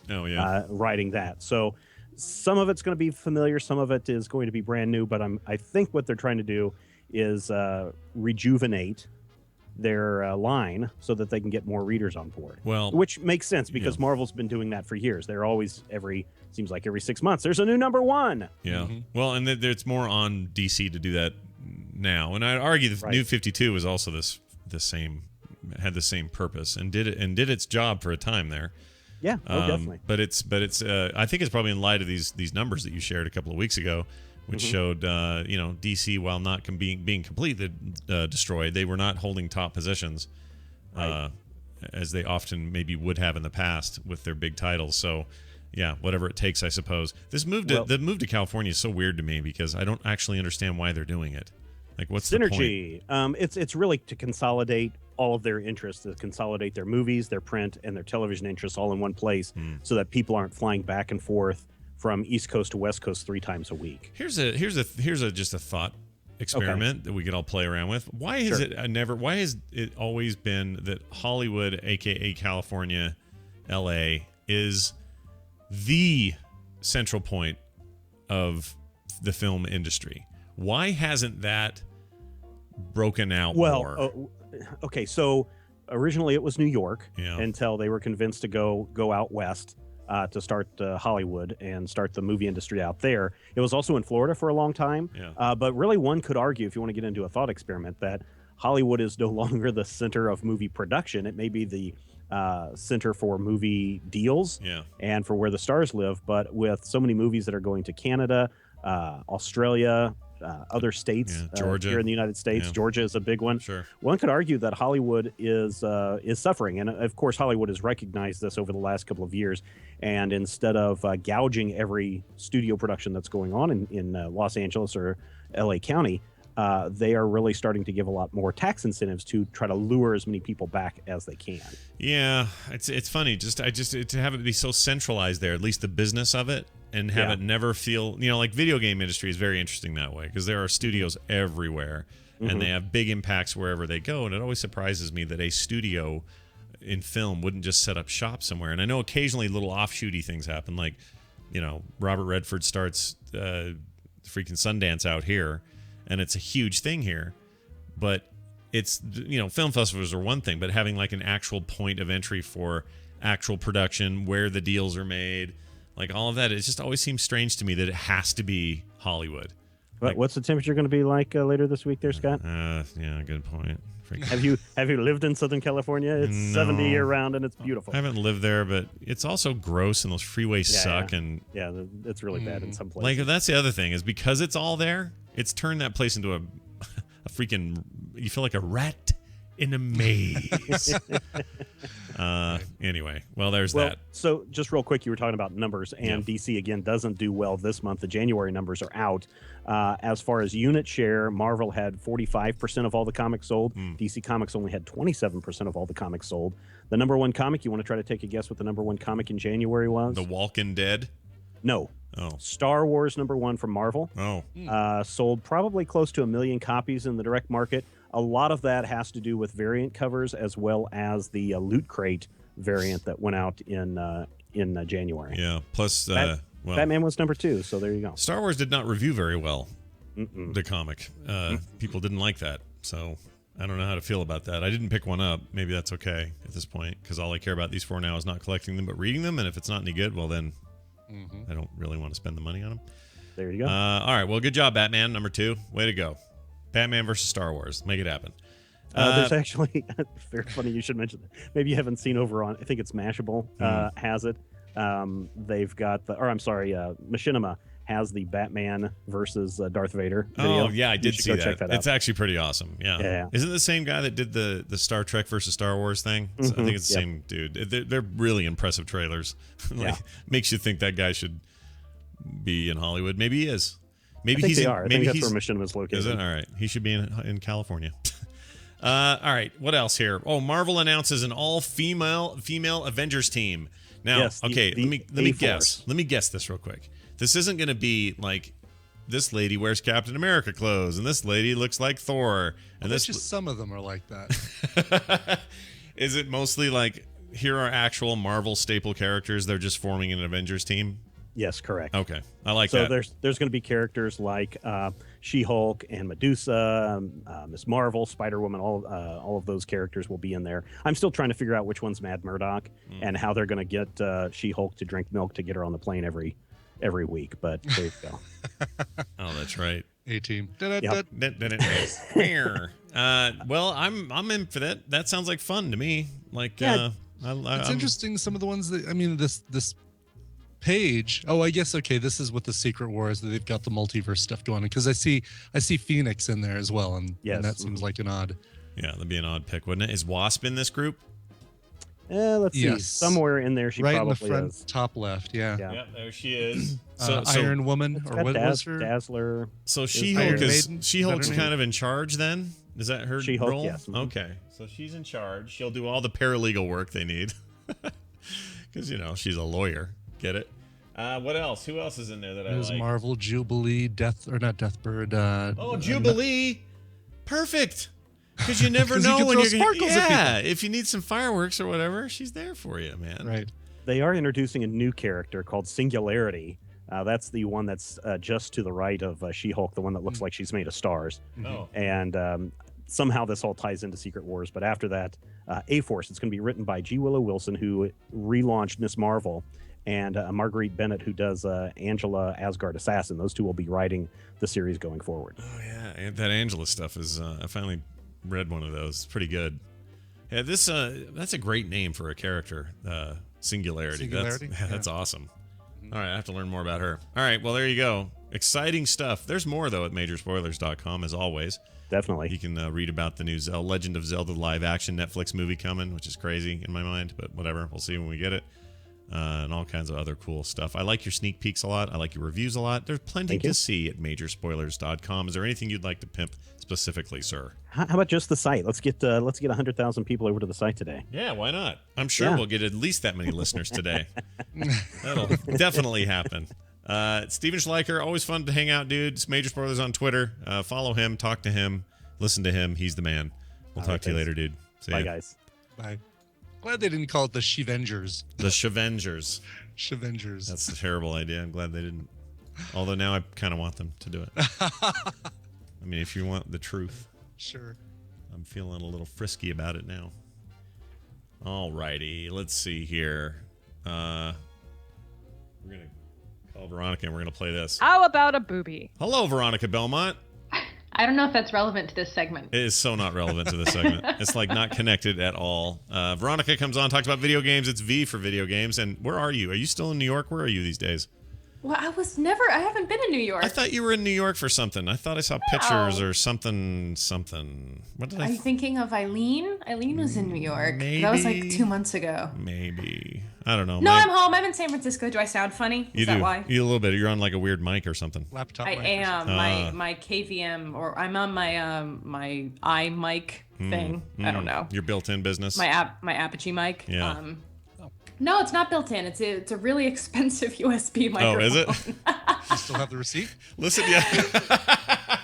writing that. So some of it's going to be familiar, some of it is going to be brand new, but I think what they're trying to do is rejuvenate their line so that they can get more readers on board. Well, which makes sense because Marvel's been doing that for years. They're always seems like every 6 months there's a new number one. Yeah. Well, and it's more on DC to do that now, and I'd argue the new 52 was also had the same purpose and did its job for a time there. Yeah, definitely. But it's I think it's probably in light of these numbers that you shared a couple of weeks ago, which showed DC, while not being completely destroyed, they were not holding top positions. as they often maybe would have in the past with their big titles. So, yeah, whatever it takes, I suppose. This move the move to California is so weird to me because I don't actually understand why they're doing it. Like, what's synergy? the point? It's really to consolidate all of their interests, to consolidate their movies, their print, and their television interests all in one place, so that people aren't flying back and forth from East Coast to West Coast 3 times a week. Here's just a thought experiment that we could all play around with. Why has Why has it always been that Hollywood, aka California, LA, is the central point of the film industry? Why hasn't that broken out more? Okay, so originally it was New York Yeah. until they were convinced to go out west to start Hollywood and start the movie industry out there. It was also in Florida for a long time. Yeah. But really, one could argue, if you want to get into a thought experiment, that Hollywood is no longer the center of movie production. It may be the center for movie deals and for where the stars live. But with so many movies that are going to Canada, Australia, other states, Georgia here in the United States, Georgia is a big one. Sure. One could argue that Hollywood is suffering, and of course Hollywood has recognized this over the last couple of years. And instead of gouging every studio production that's going on in Los Angeles or LA County, they are really starting to give a lot more tax incentives to try to lure as many people back as they can. Yeah, it's funny. To have it be so centralized there, at least the business of it, and have it never feel, like video game industry is very interesting that way because there are studios everywhere and they have big impacts wherever they go. And it always surprises me that a studio in film wouldn't just set up shop somewhere. And I know occasionally little offshooty things happen, like, Robert Redford starts freaking Sundance out here, and it's a huge thing here. But it's, film festivals are one thing, but having like an actual point of entry for actual production, where the deals are made, like all of that, it just always seems strange to me that it has to be Hollywood. What's the temperature going to be like later this week there, Scott? Yeah, good point. Have you lived in Southern California? It's 70 year round and it's beautiful. I haven't lived there, but it's also gross and those freeways suck. And it's really bad in some places. Like, that's the other thing, is because it's all there, it's turned that place into a freaking, you feel like a rat in a maze. Anyway, there's that. So just real quick, you were talking about numbers, and DC again doesn't do well this month. The January numbers are out. As far as unit share, Marvel had 45% of all the comics sold. DC Comics only had 27% of all the comics sold. The number one comic, you want to try to take a guess what the number one comic in January was? The Walking Dead? No. Oh. Star Wars number one from Marvel. Oh. Sold probably close to 1 million copies in the direct market. A lot of that has to do with variant covers as well as the Loot Crate variant that went out in January. Yeah. Plus, Batman was number 2, so there you go. Star Wars did not review very well. The comic. People didn't like that, so I don't know how to feel about that. I didn't pick one up. Maybe that's okay at this point, because all I care about these 4 now is not collecting them, but reading them. And if it's not any good, well then I don't really want to spend the money on them. There you go. All right. Well, good job, Batman. Number 2. Way to go. Batman versus Star Wars. Make it happen. There's actually, very funny you should mention that. Maybe you haven't seen over on, I think it's Mashable has it. They've got Machinima has the Batman versus Darth Vader video. Oh, yeah, I did see that. Check that out. It's actually pretty awesome. Yeah. Isn't it the same guy that did the Star Trek versus Star Wars thing? I think it's the same dude. They're really impressive trailers. Makes you think that guy should be in Hollywood. Maybe he is. Maybe I think that's where Machinima is located. Is it? All right. He should be in California. All right. What else here? Oh, Marvel announces an all-female Avengers team. Now, let me guess. Let me guess this real quick. This isn't going to be like this lady wears Captain America clothes and this lady looks like Thor. And this just some of them are like that. Is it mostly like, here are actual Marvel staple characters, they're just forming an Avengers team? Yes, correct. Okay, I like that. So there's going to be characters like She-Hulk and Medusa, Miss Marvel, Spider-Woman. All of those characters will be in there. I'm still trying to figure out which one's Mad Murdock and how they're going to get She-Hulk to drink milk to get her on the plane every week. But there you go. Oh, that's right. A-Team. Well, I'm in for that. That sounds like fun to me. Like, it's interesting. Some of the ones that this page. Oh, I guess this is what the Secret War is, that they've got the multiverse stuff going on, because I see Phoenix in there as well, and that seems like an odd. Yeah, that'd be an odd pick, wouldn't it? Is Wasp in this group? Let's see. Yes. Somewhere in there, she right in probably the front is. top left. Yeah. Yeah, there she is. Iron Woman, It's or got what was her? Dazzler. So Iron She-Hulk Maiden? She-Hulk's Is that her kind of in charge then? Is that her She-Hulk, role? yes. Mhm. Okay. So she's in charge. She'll do all the paralegal work they need. Because, she's a lawyer. Get it? What else? Who else is in there that I Ms. like? Marvel, Jubilee, not Deathbird. Jubilee. Perfect. Because you never 'Cause you know can when throw you're going to... sparkles at Yeah, people. if you need some fireworks or whatever, she's there for you, man. Right. They are introducing a new character called Singularity. That's the one that's just to the right of She-Hulk, the one that looks like she's made of stars. Oh. And somehow this all ties into Secret Wars. But after that, A-Force, it's going to be written by G. Willow Wilson, who relaunched Miss Marvel, and Marguerite Bennett, who does Angela Asgard Assassin. Those two will be writing the series going forward. Oh, yeah. And that Angela stuff is... I finally read one of those. It's pretty good. Yeah, that's a great name for a character. Singularity. That's awesome. All right, I have to learn more about her. All right, well, there you go. Exciting stuff. There's more, though, at majorspoilers.com, as always. Definitely. You can read about the new Legend of Zelda live-action Netflix movie coming, which is crazy in my mind, but whatever. We'll see when we get it. And all kinds of other cool stuff. I like your sneak peeks a lot. I like your reviews a lot. There's plenty to see at majorspoilers.com. Is there anything you'd like to pimp specifically, sir? How about just the site? Let's get 100,000 people over to the site today. Yeah, why not? I'm sure we'll get at least that many listeners today. That'll definitely happen. Steven Schleicher, always fun to hang out, dude. It's Major Spoilers on Twitter. Follow him, talk to him, listen to him. He's the man. We'll talk to you later, dude. See Bye, ya. guys. Bye. Glad they didn't call it the Shevengers. The Shevengers. Shevengers. That's a terrible idea. I'm glad they didn't. Although now I kind of want them to do it. I mean, if you want the truth. Sure. I'm feeling a little frisky about it now. All righty. Let's see here. We're going to call Veronica and we're going to play this. How about a booby? Hello, Veronica Belmont. I don't know if that's relevant to this segment. It is so not relevant to this segment. It's like not connected at all. Veronica comes on, talks about video games. It's V for video games. And where are you? Are you still in New York? Where are you these days? Well, I haven't been in New York. I thought you were in New York for something. I thought I saw pictures or something. What did Are you thinking of Eileen? Eileen was in New York. Maybe. That was like 2 months ago. Maybe. I don't know. No, I'm home. I'm in San Francisco. Do I sound funny? You Is do. that why? You a little bit. You're on like a weird mic or something. Laptop I mic. am. My KVM, or I'm on my iMic thing. I don't know. Your built-in business. My Apogee mic. Yeah. No, it's not built in. It's a really expensive USB microphone. Oh, is it? You still have the receipt? Listen, yeah.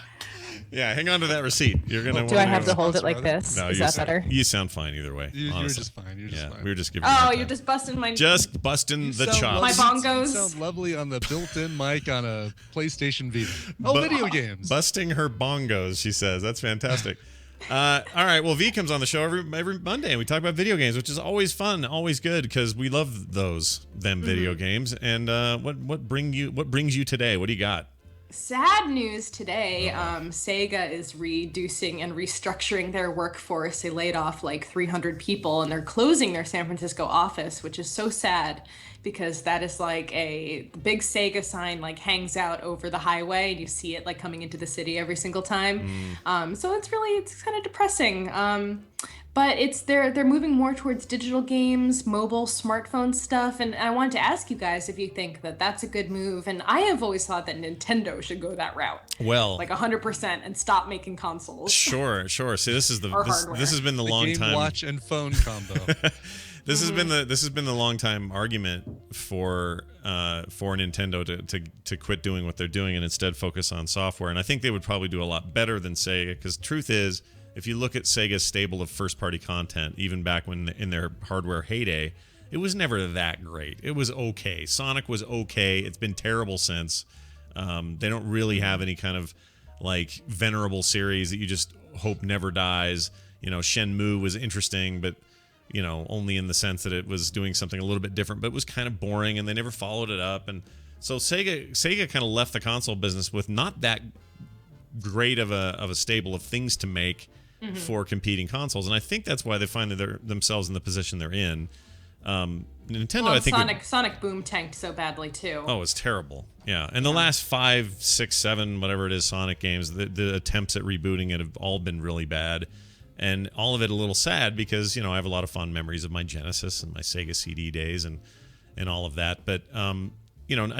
Yeah, hang on to that receipt. You're gonna. Do I have to hold it like this? No, Is you that sound, better? You sound fine either way. You're honestly. just fine. You're just fine. We were just giving. You a Oh, hard you're time. just busting my. Just busting the chops. My bongos. You sound lovely on the built-in mic on a PlayStation Vita. Oh, video games. Busting her bongos, she says. That's fantastic. All right. Well, V comes on the show every Monday, and we talk about video games, which is always fun, always good, because we love them video games. And what brings you today? What do you got? Sad news today. Sega is reducing and restructuring their workforce. They laid off like 300 people, and they're closing their San Francisco office, which is so sad because that is like a big Sega sign like hangs out over the highway, and you see it like coming into the city every single time. So it's kind of depressing. But they're moving more towards digital games, mobile, smartphone stuff, and I wanted to ask you guys if you think that that's a good move. And I have always thought that Nintendo should go that route, Well, like 100%, and stop making consoles. Sure. See, this has been the long game time watch and phone combo. This has been the long time argument for Nintendo to quit doing what they're doing and instead focus on software. And I think they would probably do a lot better than Sega, because truth is, if you look at Sega's stable of first-party content, even back when in their hardware heyday, it was never that great. It was okay. Sonic was okay. It's been terrible since. They don't really have any kind of like venerable series that you just hope never dies. You know, Shenmue was interesting, but you know, only in the sense that it was doing something a little bit different, but it was kind of boring, and they never followed it up. And so Sega kind of left the console business with not that great of a stable of things to make for competing consoles, and I think that's why they find that they're themselves in the position they're in. Nintendo, Well, I think Sonic Boom tanked so badly too. Oh, it's terrible. Yeah, and the last 5, 6, 7, whatever it is, Sonic games, the attempts at rebooting it have all been really bad. and all of it a little sad because I have a lot of fond memories of my Genesis and my Sega CD days and all of that. But I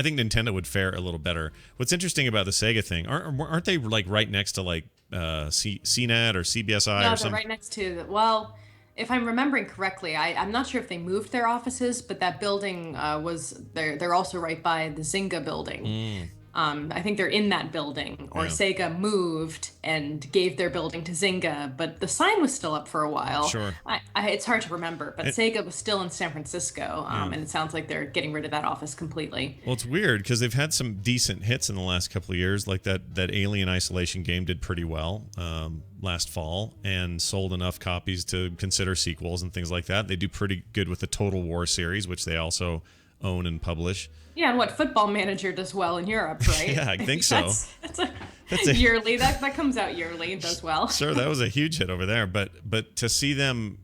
think Nintendo would fare a little better. What's interesting about the Sega thing, aren't they like right next to like CNET or CBSI No, or they're something? right next to well, if I'm remembering correctly, I'm not sure if they moved their offices, but that building was they're also right by the Zynga building. I think they're in that building, or Sega moved and gave their building to Zynga, but the sign was still up for a while. Sure. It's hard to remember, but Sega was still in San Francisco, and it sounds like they're getting rid of that office completely. Well, it's weird because they've had some decent hits in the last couple of years, like that Alien Isolation game did pretty well last fall and sold enough copies to consider sequels and things like that. They do pretty good with the Total War series, which they also own and publish. Yeah, and Football Manager does well in Europe, right? Yeah, I think so. That's a yearly. That comes out yearly and does well. Sure, that was a huge hit over there. But to see them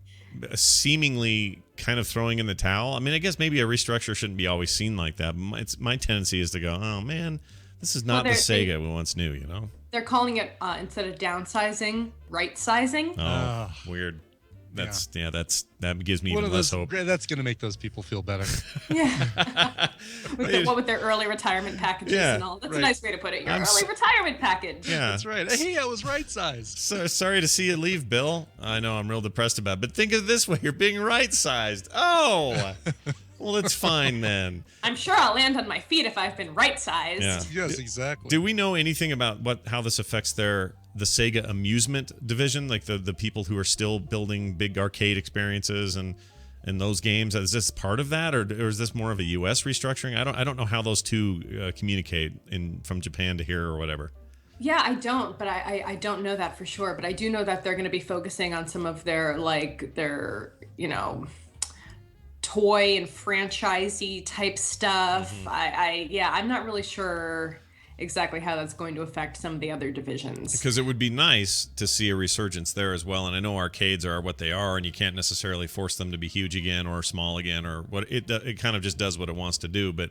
seemingly kind of throwing in the towel, I mean, I guess maybe a restructure shouldn't be always seen like that. My tendency is to go, oh man, this is not the Sega we once knew, They're calling it, instead of downsizing, right-sizing. Oh, weird. That gives me even less hope. That's going to make those people feel better. Yeah. with their early retirement packages and all. That's a nice way to put it. Your early retirement package. Yeah. That's right. Hey, I was right-sized. So sorry to see you leave, Bill. I know I'm real depressed about it, but think of it this way. You're being right-sized. Oh, well, it's fine then. I'm sure I'll land on my feet if I've been right-sized. Yeah. Yes, exactly. Do we know anything about how this affects the Sega amusement division, like the people who are still building big arcade experiences and those games? Is this part of that, or is this more of a U.S. restructuring? I don't know how those two communicate from Japan to here or whatever. Yeah, I don't, but I don't know that for sure. But I do know that they're going to be focusing on some of their toy and franchisey type stuff. I'm not really sure exactly how that's going to affect some of the other divisions. Because it would be nice to see a resurgence there as well. And I know arcades are what they are, and you can't necessarily force them to be huge again or small again, or what it kind of just does what it wants to do. But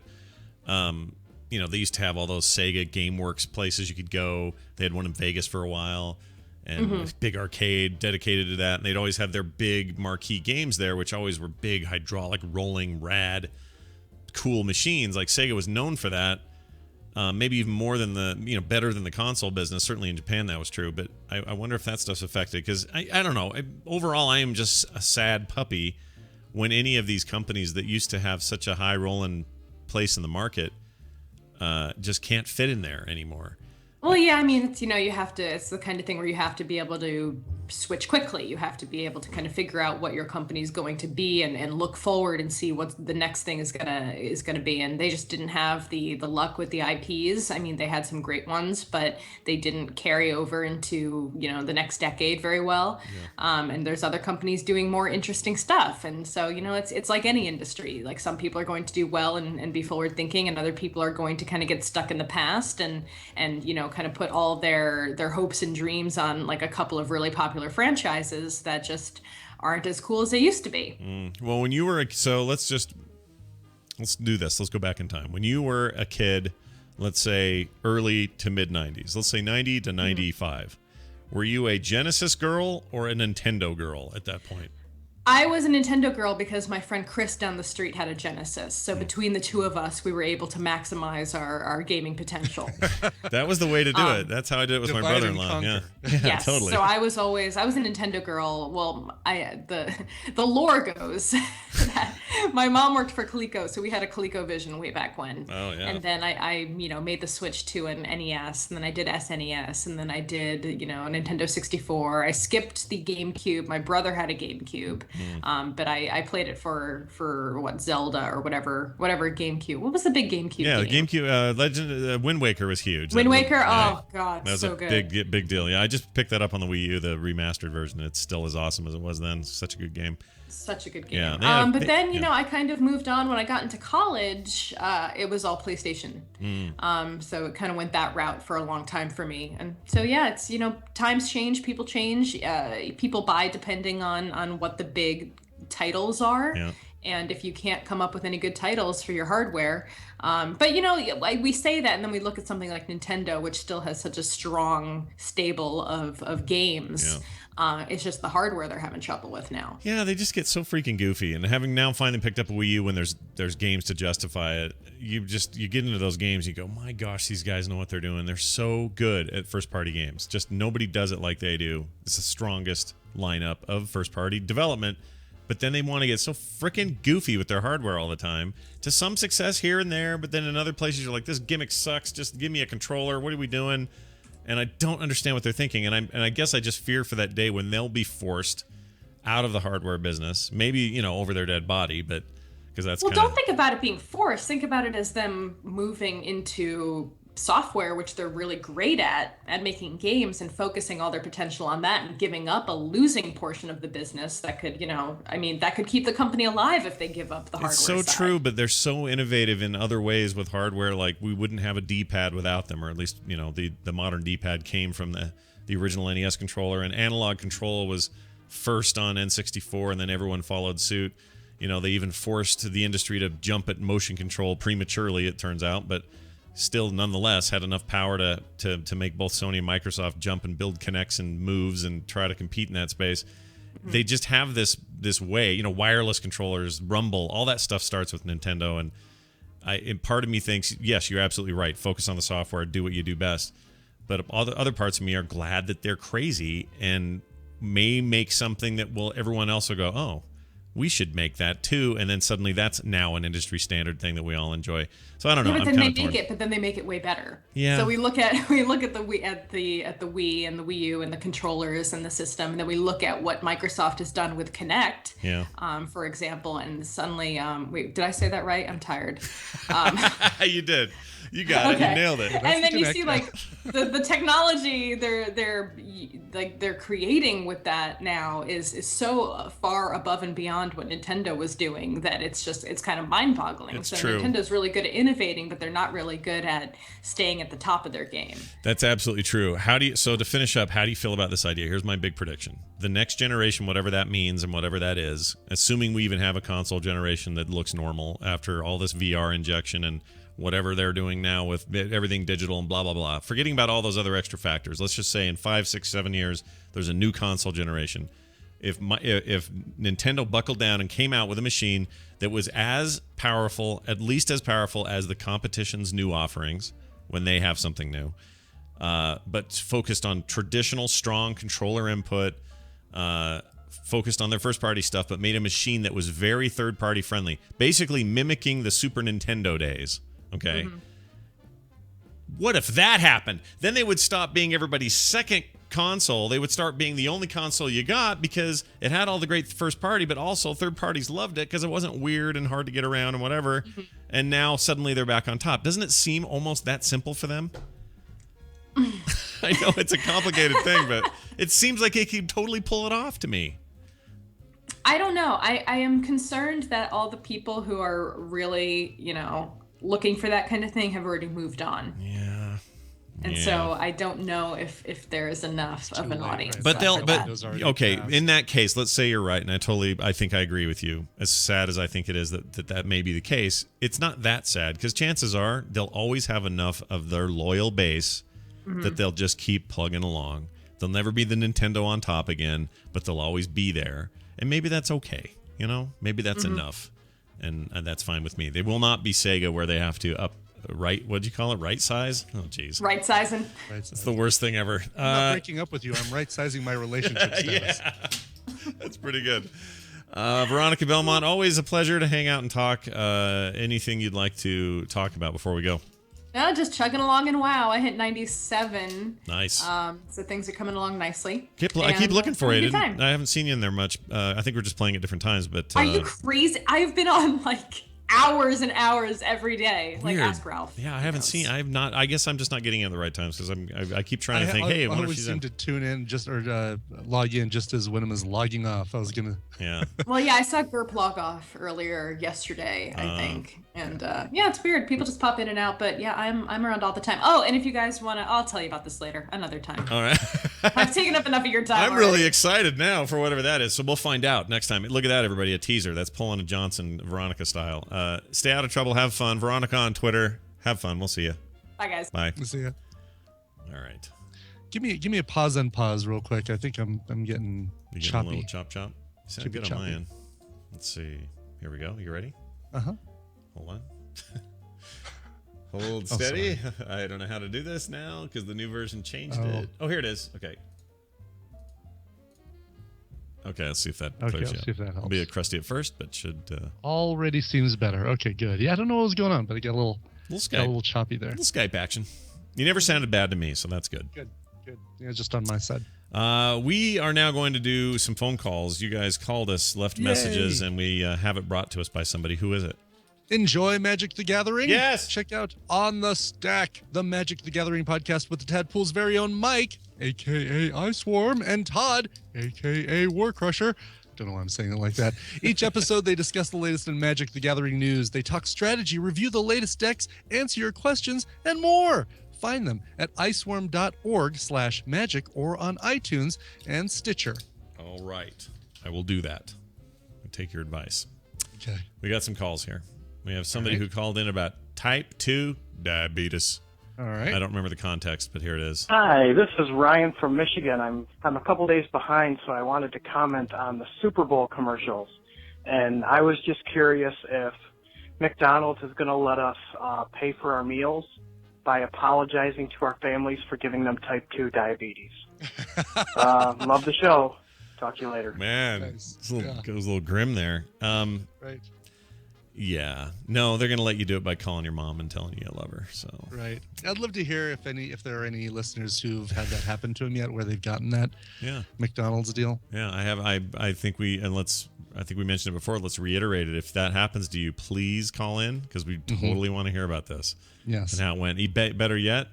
they used to have all those Sega GameWorks places you could go. They had one in Vegas for a while, and big arcade dedicated to that. And they'd always have their big marquee games there, which always were big, hydraulic, rolling, rad, cool machines. Like Sega was known for that. Maybe even more than better than the console business. Certainly in Japan that was true, but I wonder if that stuff's affected, because I don't know. Overall, I am just a sad puppy when any of these companies that used to have such a high rolling place in the market just can't fit in there anymore. Well, yeah, I mean, it's the kind of thing where you have to be able to switch quickly. You have to be able to kind of figure out what your company's going to be and look forward and see what the next thing is gonna be. And they just didn't have the luck with the IPs. I mean, they had some great ones, but they didn't carry over into the next decade very well. Yeah. And there's other companies doing more interesting stuff. And so it's like any industry. Like, some people are going to do well and be forward thinking, and other people are going to kind of get stuck in the past and kind of put all their hopes and dreams on like a couple of really popular franchises that just aren't as cool as they used to be. Well, when you were let's do this. Let's go back in time. When you were a kid, let's say early to mid 90s, let's say 90 to 95, were you a Genesis girl or a Nintendo girl at that point? I was a Nintendo girl because my friend Chris down the street had a Genesis. So between the two of us, we were able to maximize our gaming potential. That was the way to do it. That's how I did it with my brother-in-law. Yeah, yes, totally. So I was a Nintendo girl. Well, the lore goes that my mom worked for Coleco, so we had a ColecoVision way back when. Oh yeah. And then I made the switch to an NES, and then I did SNES, and then I did a Nintendo 64. I skipped the GameCube. My brother had a GameCube. But I played it for what, Zelda or whatever GameCube. What was the big GameCube? Yeah, game? the GameCube Wind Waker was huge. Wind Waker, oh god, that was so a good. big deal. Yeah, I just picked that up on the Wii U, the remastered version. It's still as awesome as it was then. It's such a good game. Such a good game. Yeah, but then I kind of moved on when I got into college. It was all PlayStation. So it kind of went that route for a long time for me. And so yeah, it's times change, people change, people buy depending on what the big titles are. Yeah. And if you can't come up with any good titles for your hardware, but we say that, and then we look at something like Nintendo, which still has such a strong stable of games. It's just the hardware they're having trouble with now. Yeah, they just get so freaking goofy, and having now finally picked up a Wii U when there's games to justify it, you get into those games, you go, my gosh, these guys know what they're doing. They're so good at first party games. Just nobody does it like they do. It's the strongest lineup of first party development. But then they want to get so freaking goofy with their hardware all the time. To some success here and there, but then in other places you're like, this gimmick sucks. Just give me a controller. What are we doing? And I don't understand what they're thinking. And I guess I just fear for that day when they'll be forced out of the hardware business. Maybe, over their dead body, but because that's don't think about it being forced. Think about it as them moving into software, which they're really great at making games and focusing all their potential on that and giving up a losing portion of the business that could, that could keep the company alive if they give up the hardware. It's so side. true, but they're so innovative in other ways with hardware. Like we wouldn't have a D-pad without them, or at least, the modern D-pad came from the original NES controller, and analog control was first on N64, and then everyone followed suit. They even forced the industry to jump at motion control prematurely, it turns out, but still nonetheless had enough power to make both Sony and Microsoft jump and build Kinects and moves and try to compete in that space. Mm-hmm. They just have this way, wireless controllers, Rumble, all that stuff starts with Nintendo, and part of me thinks, yes, you're absolutely right. Focus on the software, do what you do best. But all the other parts of me are glad that they're crazy and may make something that everyone else will go, oh, we should make that too, and then suddenly that's now an industry standard thing that we all enjoy. So I don't know. Yeah, but then they make it way better. Yeah. So we look at the Wii at the Wii and the Wii U and the controllers and the system, and then we look at what Microsoft has done with Kinect, for example, and suddenly, wait, did I say that right? I'm tired. You did. You got it. You nailed it. And then you see like the technology they're creating with that now is so far above and beyond what Nintendo was doing that it's kind of mind-boggling. It's so true. Nintendo's really good at innovating, but they're not really good at staying at the top of their game. That's absolutely true. So to finish up, how do you feel about this idea? Here's my big prediction. The next generation, whatever that means and whatever that is, assuming we even have a console generation that looks normal after all this VR injection and whatever they're doing now with everything digital and blah, blah, blah. Forgetting about all those other extra factors. Let's just say in 5, 6, 7 years, there's a new console generation. If Nintendo buckled down and came out with a machine that was as powerful, at least as powerful as the competition's new offerings when they have something new, but focused on traditional strong controller input, focused on their first-party stuff, but made a machine that was very third-party friendly, basically mimicking the Super Nintendo days. Okay. Mm-hmm. What if that happened? Then they would stop being everybody's second console. They would start being the only console you got because it had all the great first party, but also third parties loved it because it wasn't weird and hard to get around and whatever. Mm-hmm. And now suddenly they're back on top. Doesn't it seem almost that simple for them? I know it's a complicated thing, but it seems like they could totally pull it off to me. I don't know. I am concerned that all the people who are really, looking for that kind of thing have already moved on. Yeah. And so I don't know if there is enough of an audience. But okay, in that case, let's say you're right, and I think I agree with you. As sad as I think it is that may be the case, it's not that sad because chances are they'll always have enough of their loyal base that they'll just keep plugging along. They'll never be the Nintendo on top again, but they'll always be there. And maybe that's okay. Maybe that's enough. And that's fine with me. They will not be Sega where they have to what'd you call it? Right size? Oh, geez. Right sizing. It's the worst thing ever. I'm not breaking up with you. I'm right sizing my relationship status. Yeah. That's pretty good. Veronica Belmont, always a pleasure to hang out and talk. Anything you'd like to talk about before we go? No, just chugging along in WoW. I hit 97. Nice. So things are coming along nicely. I keep looking for you. I haven't seen you in there much. I think we're just playing at different times. But are you crazy? I've been on like hours and hours every day. Like ask Ralph. Yeah, I haven't seen. I have not. I guess I'm just not getting in the right times because I keep trying to think. Hey, I wonder if she's in. I always seem to tune in or log in just as Wyndham is logging off. I was gonna. Yeah. Well, yeah, I saw Gerp log off earlier yesterday. I think. And it's weird. People just pop in and out, but yeah, I'm around all the time. Oh, and if you guys want to, I'll tell you about this later, another time. All right. I've taken up enough of your time. I'm really excited now for whatever that is. So we'll find out next time. Look at that, everybody. A teaser. That's pulling a Johnson, Veronica style. Stay out of trouble. Have fun. Veronica on Twitter. Have fun. We'll see you. Bye, guys. Bye. We'll see you. All right. Give me a pause and pause real quick. I think I'm getting You getting choppy. a little chop? Sound Keep it good on my choppy. end. Let's see. Here we go. You ready? Uh-huh. Hold on. Hold steady. I don't know how to do this now because the new version changed it. Oh, here it is. Okay. Okay, let's see if that clears let's you up. see if that helps. It'll be a crusty at first, but should... Already seems better. Okay, good. Yeah, I don't know what was going on, but it got a little choppy there. Little Skype action. You never sounded bad to me, so that's good. Good. Yeah, just on my side. We are now going to do some phone calls. You guys called us, left messages, and we have it brought to us by somebody. Who is it? Enjoy Magic the Gathering? Yes. Check out On the Stack, the Magic the Gathering podcast with the Tadpool's very own Mike, a.k.a. Iceworm, and Todd, a.k.a. War Crusher. Don't know why I'm saying it like that. Each episode, they discuss the latest in Magic the Gathering news. They talk strategy, review the latest decks, answer your questions, and more. Find them at iceworm.org/magic or on iTunes and Stitcher. All right. I will do that. I'll take your advice. Okay. We got some calls here. We have somebody who called in about type 2 diabetes. All right. I don't remember the context, but here it is. Hi, this is Ryan from Michigan. I'm a couple days behind, so I wanted to comment on the Super Bowl commercials. And I was just curious if McDonald's is going to let us pay for our meals by apologizing to our families for giving them type 2 diabetes. Love the show. Talk to you later. Man, it was a little grim there. Right. Yeah. No, they're going to let you do it by calling your mom and telling you you love her. So. Right. I'd love to hear if there are any listeners who've had that happen to them yet, where they've gotten that McDonald's deal. Yeah, I have. I think we mentioned it before. Let's reiterate it. If that happens to you, please call in because we totally want to hear about this. Yes. And how it went. Better yet,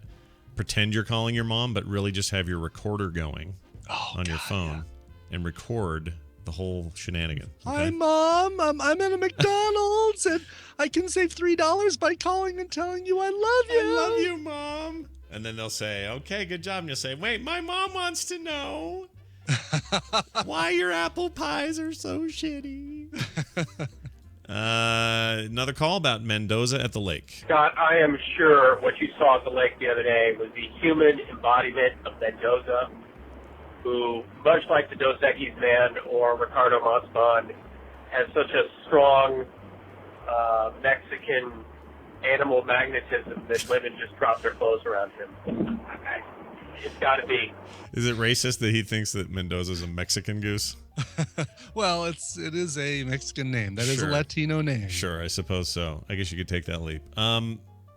pretend you're calling your mom, but really just have your recorder going on your phone and record the whole shenanigan. Okay? Hi, Mom. I'm at a McDonald's and I can save $3 by calling and telling you I love you. I love you, Mom. And then they'll say, okay, good job. And you'll say, wait, my mom wants to know why your apple pies are so shitty. Another call about Mendoza at the lake. Scott, I am sure what you saw at the lake the other day was the human embodiment of Mendoza, who, much like the Dos Equis man or Ricardo Montalban, has such a strong Mexican animal magnetism that women just drop their clothes around him. It's got to be. Is it racist that he thinks that Mendoza's a Mexican goose? Well, it is a Mexican name. That is a Latino name. Sure, I suppose so. I guess you could take that leap.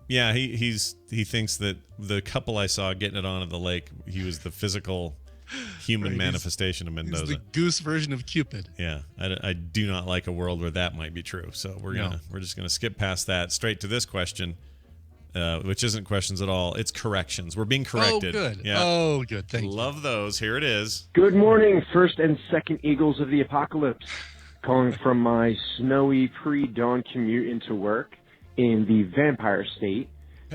Yeah, he thinks that the couple I saw getting it on at the lake, he was the physical human manifestation of Mendoza. He's the goose version of Cupid. Yeah, I do not like a world where that might be true. So we're just gonna skip past that straight to this question, which isn't questions at all. It's corrections. We're being corrected. Oh, good. Yeah. Oh, good. Thank you. Love those. Here it is. Good morning, first and second Eagles of the Apocalypse. Calling from my snowy pre-dawn commute into work in the Vampire State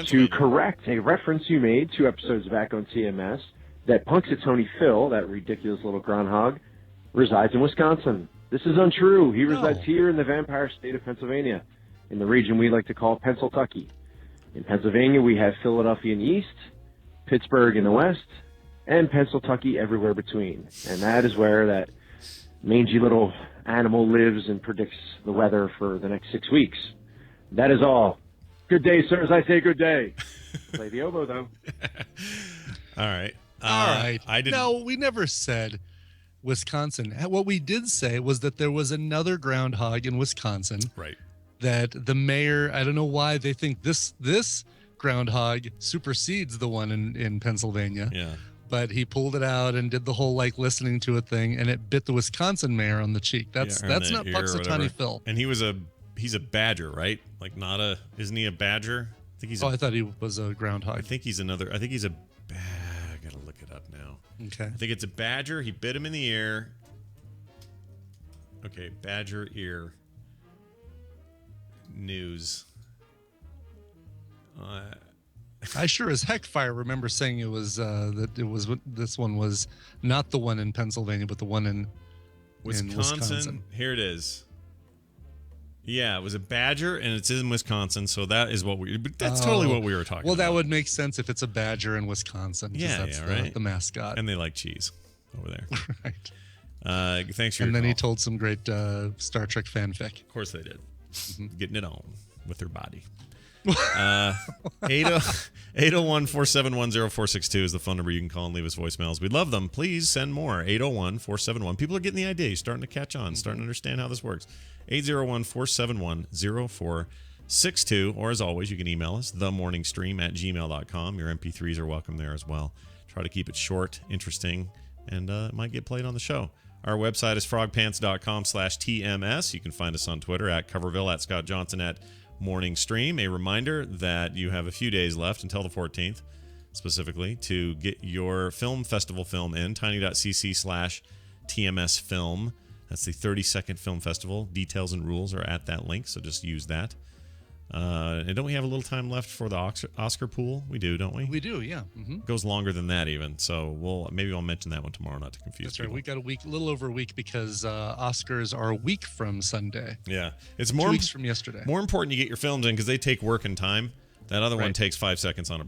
to correct a reference you made 2 episodes back on TMS that Punxsutawney Phil, that ridiculous little groundhog, resides in Wisconsin. This is untrue. He resides here in the Vampire State of Pennsylvania, in the region we like to call Pennsyltucky. In Pennsylvania, we have Philadelphia in the east, Pittsburgh in the west, and Pennsyltucky everywhere between. And that is where that mangy little animal lives and predicts the weather for the next 6 weeks. That is all. Good day, sir, as I say good day. Play the oboe, though. All right. All right. I didn't. No, we never said Wisconsin. What we did say was that there was another groundhog in Wisconsin. Right. That the mayor, I don't know why they think this groundhog supersedes the one in Pennsylvania. Yeah. But he pulled it out and did the whole listening to it thing, and it bit the Wisconsin mayor on the cheek. That's not Punxsutawney Phil. And he's a badger, right? Isn't he a badger? I think he's. I thought he was a groundhog. I think he's I gotta look it up now. Okay. I think it's a badger. He bit him in the ear. Okay, badger ear news. I sure as heck remember saying it was this one was not the one in Pennsylvania, but the one in Wisconsin. Here it is. Yeah, it was a badger, and it's in Wisconsin, so that is what we. But that's totally what we were talking. Well, about. that would make sense if it's a badger in Wisconsin. That's right. The mascot, and they like cheese over there. Right. Thanks for and your then he call. told some great Star Trek fanfic. Of course they did. Mm-hmm. Getting it on with their body. 801-471-0462 is the phone number you can call and leave us voicemails. We'd love them. Please send more. 801-471. People are getting the idea. You're starting to catch on, starting to understand how this works. 801-471-0462. Or as always, you can email us, themorningstream@gmail.com. Your MP3s are welcome there as well. Try to keep it short, interesting, and it might get played on the show. Our website is frogpants.com/TMS. You can find us on Twitter at Coverville, at Scott Johnson, at Morning Stream. A reminder that you have a few days left until the 14th, specifically, to get your film festival film in. tiny.cc/TMS film. That's the 30-second film festival. Details and rules are at that link, so just use that. And don't we have a little time left for the Oscar pool? We do, don't we? We do, yeah. Mm-hmm. Goes longer than that even, so maybe I'll mention that one tomorrow, not to confuse That's right. people. We got a little over a week, because Oscars are a week from Sunday. Yeah, it's 2 weeks from yesterday. More important you get your films in because they take work and time. That other one Right. takes 5 seconds on a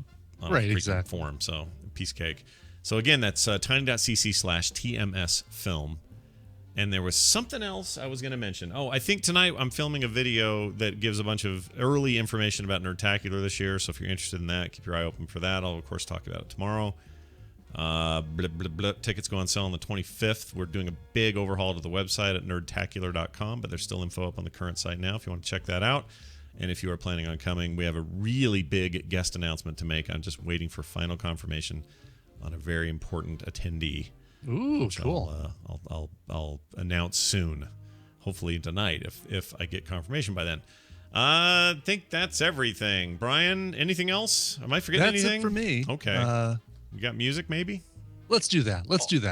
Right, freaking exactly. form, so piece of cake. So again, that's tiny.cc/TMS film. And there was something else I was going to mention. Oh, I think tonight I'm filming a video that gives a bunch of early information about Nerdtacular this year. So if you're interested in that, keep your eye open for that. I'll, of course, talk about it tomorrow. Tickets go on sale on the 25th. We're doing a big overhaul to the website at nerdtacular.com, but there's still info up on the current site now if you want to check that out. And if you are planning on coming, we have a really big guest announcement to make. I'm just waiting for final confirmation on a very important attendee. Ooh, cool. I'll announce soon, hopefully tonight, if I get confirmation by then. I think that's everything. Brian, anything else? Am I forgetting anything? That's it for me. Okay. You got music, maybe? Let's do that.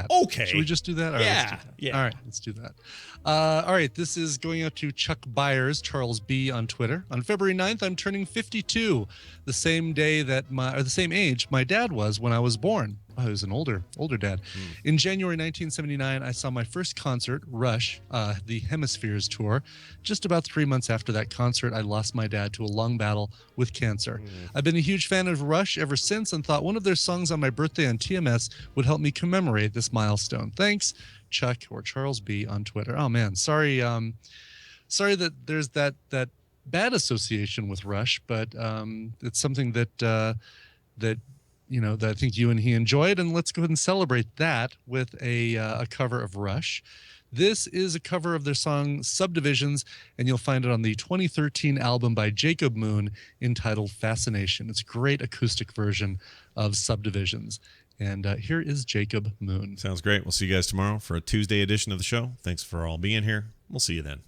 Okay. Should we just do that? All right, Yeah, let's do that. yeah. All right, let's do that. All right, this is going out to Chuck Byers, Charles B. on Twitter. On February 9th, I'm turning 52, the same age my dad was when I was born. Oh, he was an older dad. In January 1979, I saw my first concert, Rush, the Hemispheres tour. Just about 3 months after that concert, I lost my dad to a long battle with cancer. I've been a huge fan of Rush ever since and thought one of their songs on my birthday on TMS would help me commemorate this milestone. Thanks, Chuck, or Charles B. on Twitter. Oh man, sorry that there's that bad association with Rush, but it's something that that I think you and he enjoyed, and let's go ahead and celebrate that with a cover of Rush. This is a cover of their song Subdivisions, and you'll find it on the 2013 album by Jacob Moon entitled Fascination. It's a great acoustic version of Subdivisions. And here is Jacob Moon. Sounds great. We'll see you guys tomorrow for a Tuesday edition of the show. Thanks for all being here. We'll see you then.